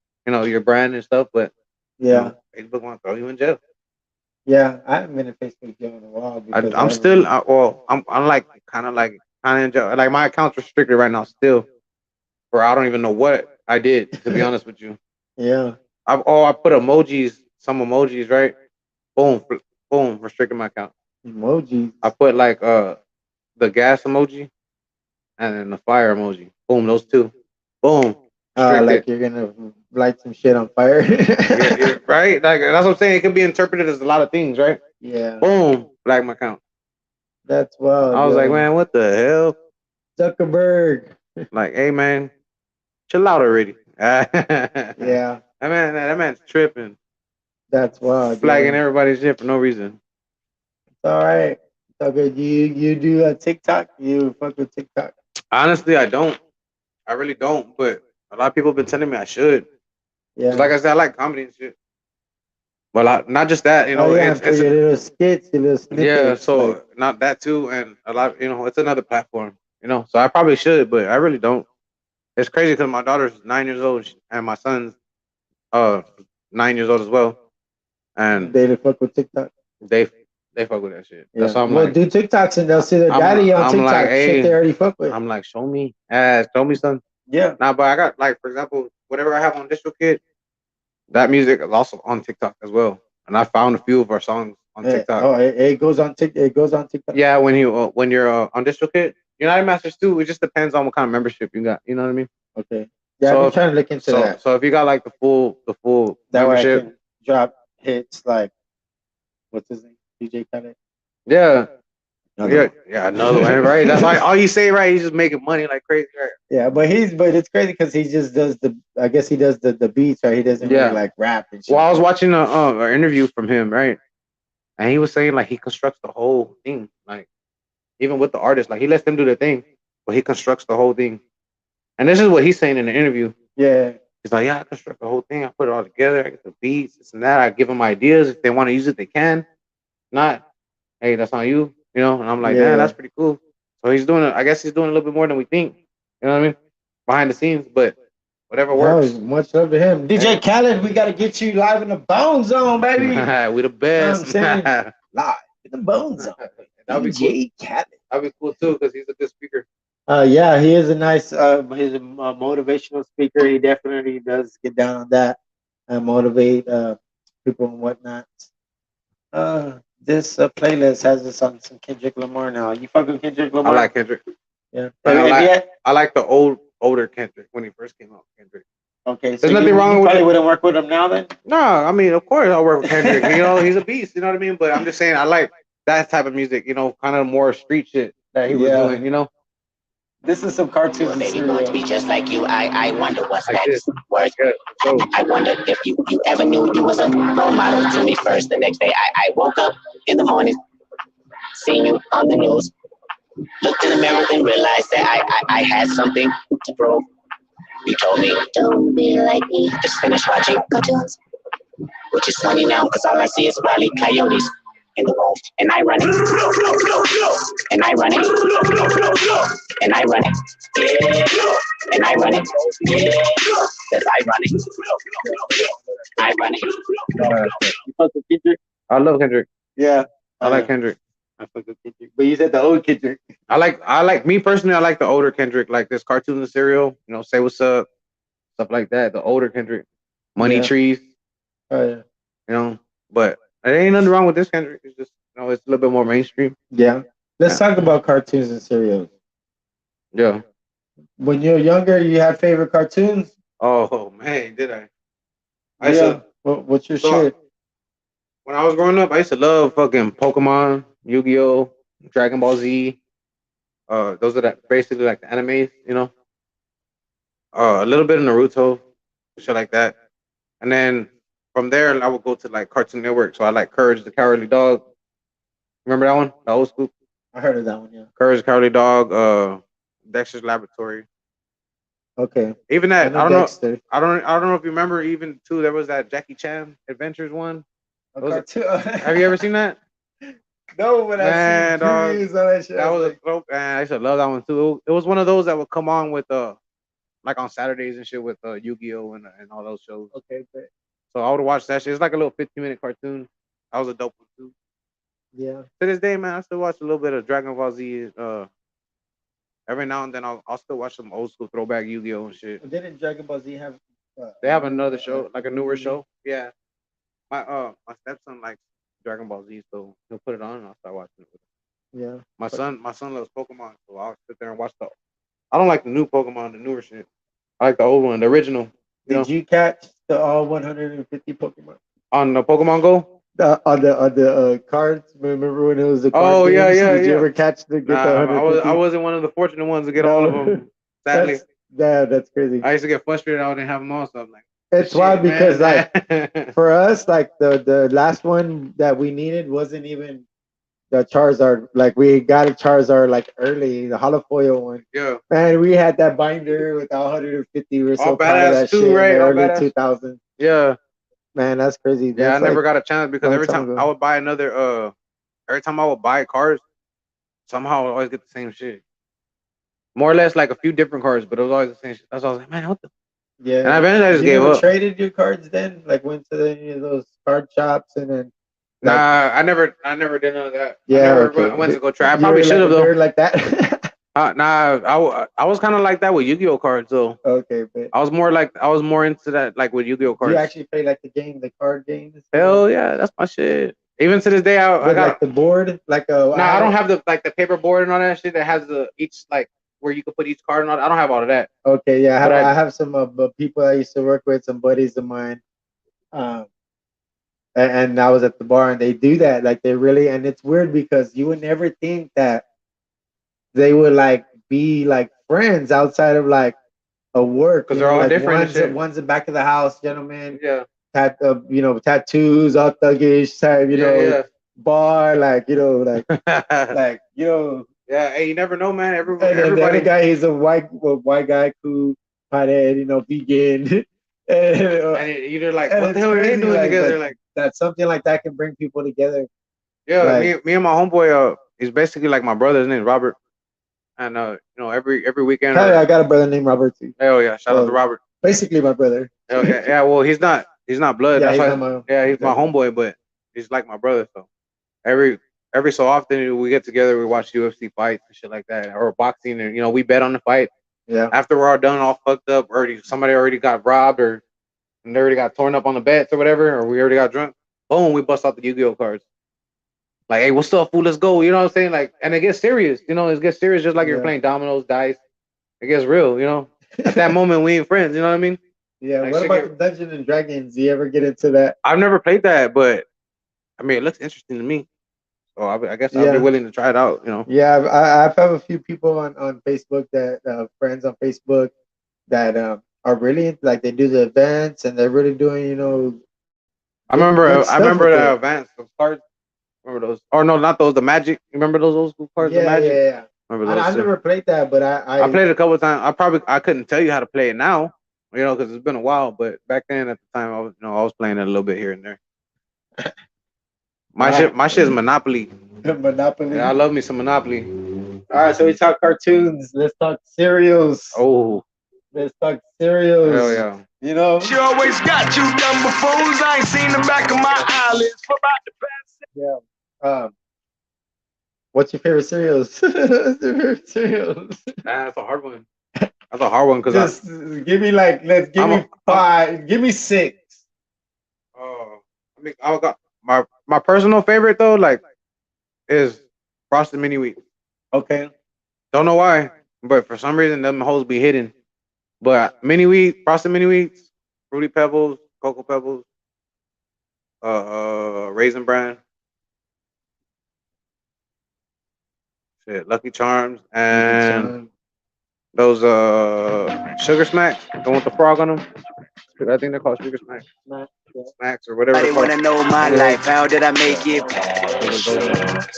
brand and stuff, but yeah, Facebook want to throw you in jail. Yeah, I haven't been in Facebook jail in a while. I'm like kind of in jail. Like my account's restricted right now still, for I don't even know what I did, to be honest with you. Yeah. I put emojis some emojis, right? Boom, boom, restricted my account. Emojis. I put like the gas emoji and then the fire emoji. Boom, those two. Boom, restricted. Like you're gonna light some shit on fire. Yeah, right. Like that's what I'm saying. It can be interpreted as a lot of things, right? Yeah. Boom, black my account. That's wild. I was like, Yo. man, what the hell? Zuckerberg. Like, hey man, chill out already. Yeah. That man's tripping, That's wild. flagging Yo. everybody's shit for no reason. It's all right. It's all good. You do a TikTok? You fuck with TikTok? Honestly, I don't. I really don't. But a lot of people have been telling me I should. Yeah. Cause like I said, I like comedy and shit. But not just that, Oh yeah, for your little skits, your little snippets. yeah. So like, not that too, and a lot. It's another platform. So I probably should, but I really don't. It's crazy because my daughter's 9 years old and my son's uh 9 years old as well, and they fuck with TikTok. they they fuck with that shit. Yeah. That's why I'm Well, like, do TikToks and they'll see their daddy on I'm TikTok. like, Shit, hey, they already fuck with. I'm like, show me, son. Yeah. Nah, but I got like, for example, whatever I have on DistroKid, that music is also on TikTok as well, and I found a few of our songs on TikTok. Oh, it goes on TikTok. It goes on TikTok. Yeah, when you're on DistroKid, United Masters too. It just depends on what kind of membership you got. You know what I mean? Okay. Yeah, I've been trying to look into that. So if you got like the full that membership, way I can drop hits like what's his name, DJ Khaled. Yeah. Another Yeah, another one, right? That's like all you say, right? He's just making money like crazy, right? Yeah, but it's crazy because he just does I guess he does the beats, right? He doesn't really like rap and shit. Well, I was watching an interview from him, right? And he was saying like he constructs the whole thing, like even with the artist, like he lets them do their thing, but he constructs the whole thing. And this is what he's saying in the interview. Yeah. He's like, yeah, I construct the whole thing. I put it all together. I get the beats, this and that. I give them ideas. If they want to use it, they can. Not, hey, that's on you. And I'm like, man, that's pretty cool. So he's doing it. I guess he's doing a little bit more than we think. You know what I mean? Behind the scenes, but whatever works. Much love to him. DJ Khaled, we got to get you live in the BoneZone, baby. We the best. You know what I'm saying? Live in the BoneZone. That'd be DJ cool. Khaled. That'd be cool too because he's a good speaker. Yeah, he is a nice, he's a motivational speaker. He definitely does get down on that and motivate people and whatnot. This playlist has us on some Kendrick Lamar now. You fuck with Kendrick Lamar? I like Kendrick. Yeah. I like the older Kendrick when he first came out. Kendrick. Okay, so there's nothing wrong with it. Probably wouldn't work with him now then? No, I mean, of course I'll work with Kendrick. He's a beast. You know what I mean? But I'm just saying I like that type of music. Kind of more street shit that he was doing. This is some cartoons. Baby, going to be just like you. I wonder what's next. Words. I wonder if you ever knew you was a role model to me first. The next day I woke up in the morning, seen you on the news, looked in the mirror and realized that I had something to prove. You told me, don't be like me, just finish watching cartoons. Which is funny now, because all I see is Wile Coyotes in the room, and I run it, and I run it, and I run it, and I run it, yes, I run it, I run it. You fuck with Kendrick? I love Kendrick. Yeah. I like Kendrick. I fuck with Kendrick. But you said the old Kendrick. I like me personally, I like the older Kendrick, like this Cartoons and Cereal, Say What's Up, stuff like that. The older Kendrick. Money Trees. Oh yeah. But there ain't nothing wrong with this Kendrick. It's just it's a little bit more mainstream. Yeah. Let's talk about cartoons and cereals. Yeah. When you were younger, you had favorite cartoons? Oh man, did I? What's your shit? When I was growing up, I used to love fucking Pokemon, Yu-Gi-Oh, Dragon Ball Z. Those are basically like the animes, A little bit of Naruto, shit like that. And then from there, I would go to like Cartoon Network. So I like Courage the Cowardly Dog. Remember that one? The old school? I heard of that one, yeah. Courage the Cowardly Dog, Dexter's Laboratory. Okay. Even that, I don't Dexter. know. I don't know if you remember. Even too, there was that Jackie Chan Adventures one. Have you ever seen that? No, but I seen previews on that shit. That was a throw. Man, I used to love that one too. It was one of those that would come on with like on Saturdays and shit with Yu-Gi-Oh and all those shows. Okay, great. So I would watch that shit. It's like a little 15-minute cartoon. That was a dope one too. Yeah. To this day, man, I still watch a little bit of Dragon Ball Z. Every now and then, I'll still watch some old school throwback Yu-Gi-Oh and shit. Didn't Dragon Ball Z have? They have another show, like a newer show. Yeah. my stepson likes Dragon Ball Z, so he'll put it on and I'll start watching it with him. Yeah. My son loves Pokemon, so I'll sit there and watch the. I don't like the new Pokemon, the newer shit. I like the old one, the original. Did you catch the all 150 Pokemon on the Pokemon Go? On the cards? Remember when it was the card Oh yeah, games? yeah, Did yeah. you ever catch the get the 150? I wasn't one of the fortunate ones to get all of them. Sadly, that's crazy. I used to get frustrated. I didn't have them all, so I'm like, it's wild because like for us, like the last one that we needed wasn't even the Charizard. Like we got a Charizard like early, the holofoil one. Yeah. Man, we had that binder with 150. We were so all proud of that too, shit right? in the All early badass. 2000s. Yeah. Man, that's crazy. Yeah, that's I never got a chance because every time ago. I would buy another every time I would buy cars, somehow I would always get the same shit. More or less like a few different cars, but it was always the same shit. That's why I was like, man, what the. Yeah. And eventually I just gave up. Traded your cards then? Like went to any of those card shops and then. Like, nah, I never did none of that. Yeah, I went to go try. I probably should have though. Like that. Nah, I was kind of like that with Yu-Gi-Oh cards though. Okay, but I was more into that like with Yu-Gi-Oh cards. Do you actually play like the card games? Hell yeah, that's my shit. Even to this day, I got like the board, like a. No, I don't have the paper board and all that shit that has the each like where you can put each card and all that. I don't have all of that. Okay, yeah, I have some people I used to work with, some buddies of mine, and I was at the bar and they do that, like they really, and it's weird because you would never think that they would like be like friends outside of like a work because they're all like different. One's the back of the house, gentlemen. Yeah. Tattoos, all thuggish type, bar, like like Yeah, hey, you never know, man. Everybody. The other guy, he's a white guy, cool, pothead, vegan. and you're like, what the hell are they doing together? Like that, something like that can bring people together. Yeah, like, me and my homeboy, he's basically like my brother. His name's Robert, and every weekend. I got a brother named Robert too. Hell yeah, shout out to Robert. Basically my brother. Hell yeah, yeah. Well, he's not blood. Yeah, that's why. He's my homeboy, but he's like my brother. So every so often we get together, we watch UFC fights and shit like that, or boxing, and we bet on the fight. Yeah. After we're all done, all fucked up, somebody already got robbed, or they already got torn up on the bets or whatever, or we already got drunk. Boom, we bust out the Yu-Gi-Oh cards. Like, hey, what's up, fool? Let's go. You know what I'm saying? Like, and it gets serious. It gets serious just like you're playing dominoes, dice. It gets real. At that moment, we ain't friends. You know what I mean? Yeah. Like, what about the Dungeons and Dragons? Do you ever get into that? I've never played that, but I mean, it looks interesting to me. So I guess I'll be willing to try it out. Yeah, I've have a few people on Facebook that friends on Facebook that are really like they do the events and they're really doing. I remember the events, the cards. Remember those? Or no, not those. The Magic. You remember those old school cards? Yeah, the Magic? yeah. Remember those? I've never played that, but I played it a couple of times. I couldn't tell you how to play it now, because it's been a while. But back then, at the time, I was playing it a little bit here and there. My shit is Monopoly. Monopoly. Yeah, I love me some Monopoly. All right, so we talk cartoons. Let's talk cereals. Oh. Let's talk cereals. Hell yeah. She always got you dumb buffoons. I ain't seen the back of my eyelids for about the past. Yeah. What's your favorite cereals? What's your favorite cereals? That's a hard one. That's a hard one because give me five. Give me six. Oh, I mean, I got my personal favorite though, is Frosted Mini Wheat. Okay. Don't know why, but for some reason them hoes be hidden. But Mini Wheat, Frosted Mini Wheats, Fruity Pebbles, Cocoa Pebbles, Raisin Bran, Lucky Charms, and those Sugar Smacks, the one with the frog on them. I think they're called Sugar Smacks. Smacks or whatever. I didn't want to know my life. How did I make it?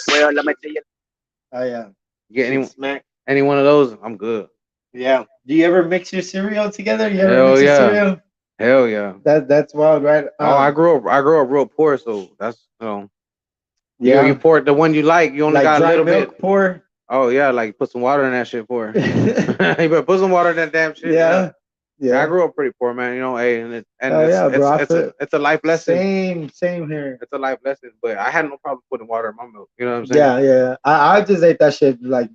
Well, let me tell you. Oh yeah. Get any one of those, I'm good. Yeah. Do you ever mix your cereal together? You ever Hell mix yeah. your cereal? Hell yeah. That's wild, right? I grew up real poor, so that's yeah. You pour the one you like. You only got a little bit. Pour. Oh yeah, like put some water in that shit for. You better put some water in that damn shit. Yeah. Yeah. I grew up pretty poor, man. Hey, it's a life lesson. Same here. It's a life lesson, but I had no problem putting water in my milk. You know what I'm saying? Yeah. I just ate that shit like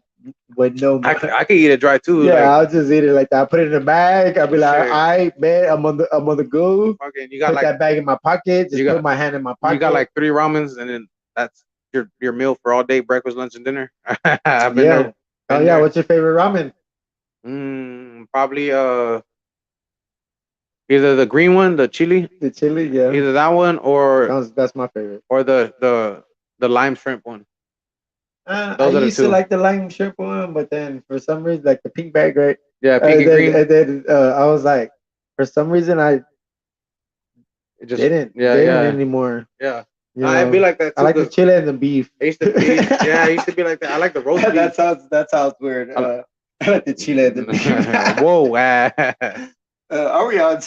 with no. I could eat it dry too. Yeah, like, I'll just eat it like that. I put it in a bag. I'll be like, shit. all right, man, I'm on the go. Fucking, you got Put like that bag in my pocket. Just put my hand in my pocket. you got like 3 ramens, and then that's your meal for all day, breakfast, lunch, and dinner. I've been there. Oh yeah, what's your favorite ramen? Probably either the green one, the chili. The chili, yeah. Either that one or that's my favorite. Or the lime shrimp one. I used to like the lime shrimp one, but then for some reason, like the pink bag, right? Yeah, pink and green. And then I was like, for some reason, I just didn't anymore. Yeah. I'd be like that too. I like the chili and the beef. I used to be like that. I like the roast beef. that sounds weird. I like the chili and the beef. Whoa. Are we on?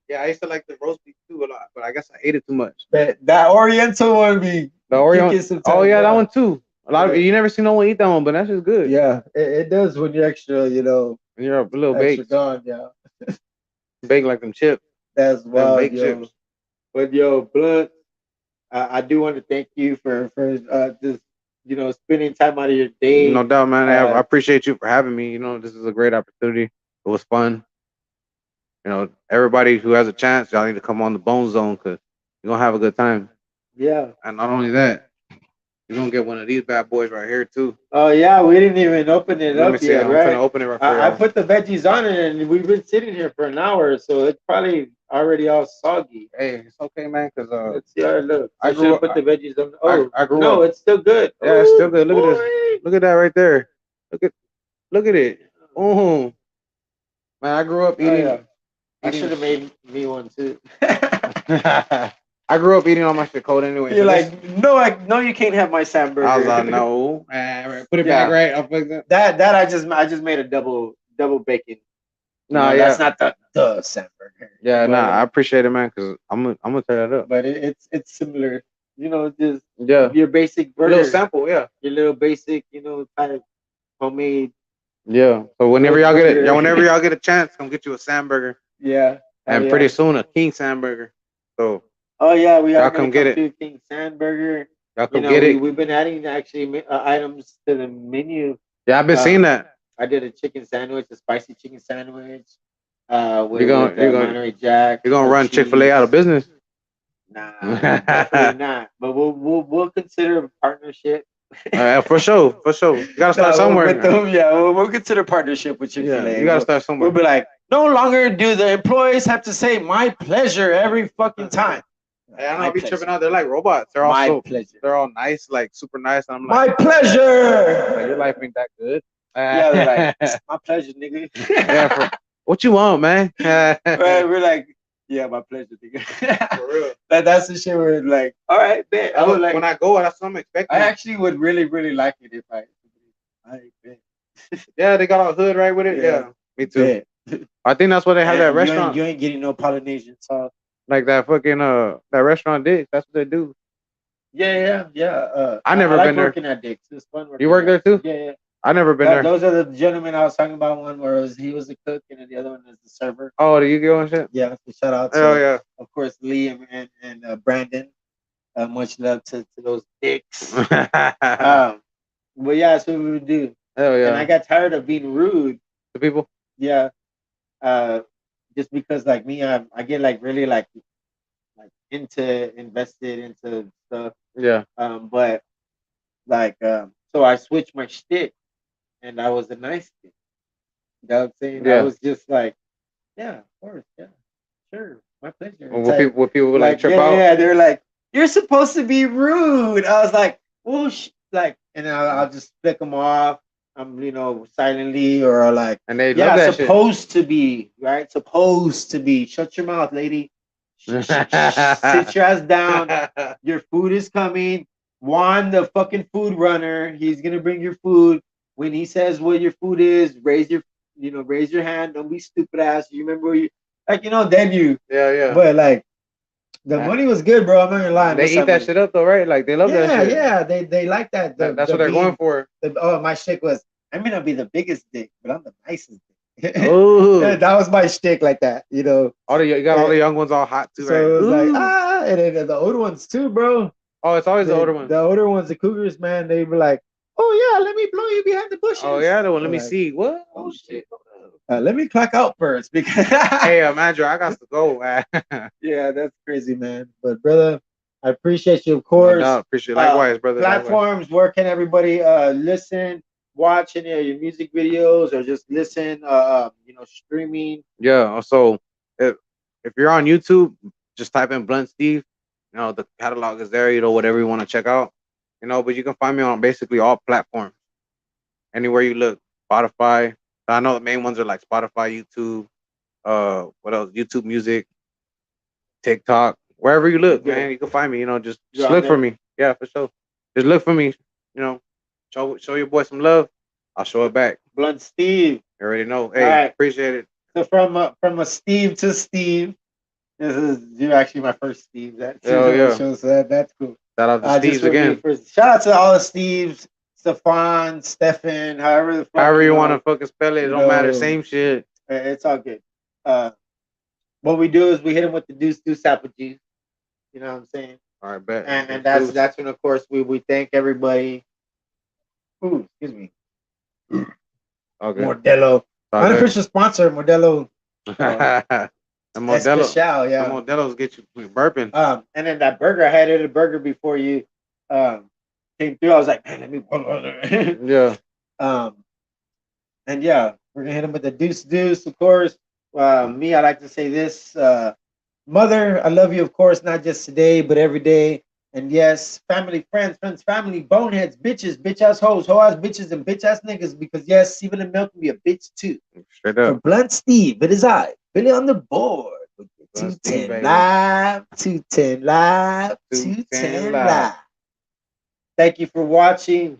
Yeah, I used to like the roast beef too a lot, but I guess I ate it too much. That Oriental one be the Oriental. Oh yeah, that one too. A lot of you never seen no one eat that one, but that's just good. Yeah, it does when you're extra, when you're a little baked. Gone, yeah. Baked like them chips. That's wild, yo. Chips. But yo, Blunt, I do want to thank you for just spending time out of your day. No doubt, man. I appreciate you for having me. This is a great opportunity. It was fun. Everybody who has a chance, y'all need to come on the BoneZone because you're gonna have a good time. Yeah. And not only that, you're gonna get one of these bad boys right here too. Oh yeah, we didn't even open it up yet, right? I'm gonna open it right I put the veggies on it, and we've been sitting here for an hour, so it's probably already all soggy. Hey, it's okay, man. Cause let's see how it looks. I should have put the veggies on. Oh, I grew up. It's still good. Yeah, it's still good. Look at this. Look at that right there. Look at it. Oh, man, I grew up eating. Yeah. I should have made me one too. I grew up eating all my shit cold anyway. You're like, no, you can't have my hamburger. I was like, no. Put it back right. I'll fix it. That I just made a double bacon. No, that's not the hamburger. Yeah, I appreciate it, man, because I'm gonna tear that up. But it's similar, just your basic burger. Little sample, yeah. Your little basic, kind of homemade. Yeah. So whenever y'all get a chance, come get you a Sandburger. Yeah. And pretty soon a King Sandburger. So. Oh yeah, we are come get it. King Sandburger. Y'all come get it. We've been adding actually items to the menu. Yeah, I've been seeing that. I did a chicken sandwich, a spicy chicken sandwich. You're gonna Jack. You're gonna run Chick-fil-A out of business. Nah, definitely not. But we'll consider a partnership. For sure. You gotta start somewhere. We'll consider partnership with Chick-fil-A. Yeah, you gotta start somewhere. We'll be like, no longer do the employees have to say my pleasure every fucking time. Hey, I don't be tripping out. They're like robots. They're all they're all nice, like super nice. And I'm like, my pleasure. Like, your life ain't that good. Yeah, they're like, my pleasure, nigga. Yeah, what you want, man? Right, we're like, yeah, my pleasure, nigga. For real. That's the shit. We're like, all right, bet. I would like when I go, that's what I'm expecting. I actually would really, really like it if I bet. Yeah, they got all hood right with it. Yeah, me too. Bet. I think that's what they have that restaurant. You ain't getting no Polynesian sauce. Like that fucking that restaurant Dick's. That's what they do. Yeah. I never been there. Working at Dick's. It's fun working. You work there too? Yeah. I never been there. Those are the gentlemen I was talking about. One where he was the cook, and then the other one is the server. Oh, the Yu-Gi-Oh and shit. Yeah. So shout out. Yeah. Of course, Lee and Brandon. Much love to those Dicks. But yeah, that's what we would do. Hell yeah. And I got tired of being rude to people. Yeah. Just because like me, I get like really like invested into stuff. Yeah. But like so I switched my shtick, and I was a nice kid. You know what I'm saying? Yeah. I was just like, yeah, of course, yeah, sure, my pleasure. What people would like trip out? Yeah, they're like, you're supposed to be rude. I was like, well, and I'll just flick them off. I'm, silently or like, and they love that supposed shit. To be, right? Supposed to be. Shut your mouth, lady. Sit your ass down. Your food is coming. Juan, the fucking food runner, he's gonna bring your food. When he says what your food is, raise your hand. Don't be stupid ass. You remember then you. Yeah. But like, the money was good, bro. I'm not gonna lie. They eat that shit up though, right? Like they love that shit. Yeah, they like that. That's what they're going for. My shtick was, I may not be the biggest dick, but I'm the nicest dick. Oh, that was my shtick, like that. You got all the young ones all hot too, so right? So it was like and then the older ones too, bro. Oh, it's always the older ones. The older ones, the cougars, man, they were like, Oh yeah, let me blow you behind the bushes. Oh yeah, well, let me see. What? Oh shit. Let me clock out first because hey, Andrew, I got to go. Yeah, that's crazy, man. But brother, I appreciate you, of course. No, appreciate likewise, brother. Platforms, likewise. where can everybody listen, watch any of your music videos, or just listen? Streaming. Yeah. So if you're on YouTube, just type in Blunt Steve. You know, the catalog is there. You know, whatever you want to check out. You know, but you can find me on basically all platforms. Anywhere you look, Spotify. I know the main ones are like Spotify, YouTube. What else? YouTube Music, TikTok. Wherever you look, man, you can find me. You know, just look for me. Yeah, for sure. Just look for me. You know, show your boy some love. I'll show it back. Blunt Steve. You already know. Hey, appreciate it. So from a Steve to Steve, you're actually my first Steve. That's cool. Shout out to Steve's again. Shout out to all the Steves, Stefan, Stefan, however the fuck. However you want to fucking spell it, it don't matter. Same shit. It's all good. What we do is we hit them with the deuce apogee. You know what I'm saying? All right, bet. And that's when, of course, we thank everybody. Ooh, excuse me. Okay. Modelo. Unofficial sponsor, Modelo. The Modelo. Especial, yeah. The Modelos get you burping. And then that burger, I had a burger before you came through. I was like, man, let me. Yeah. And yeah, we're gonna hit him with the deuce, of course. Me, I like to say this. Mother, I love you, of course, not just today, but every day. And yes, family, friends, family, boneheads, bitches, bitch ass hoes, hoe ass bitches, and bitch ass niggas. Because yes, Stephen and Milk can be a bitch too. Straight up. For Blunt Steve, it is I, Billy on the board. With the 210 live, 210 live, 210 live. Thank you for watching.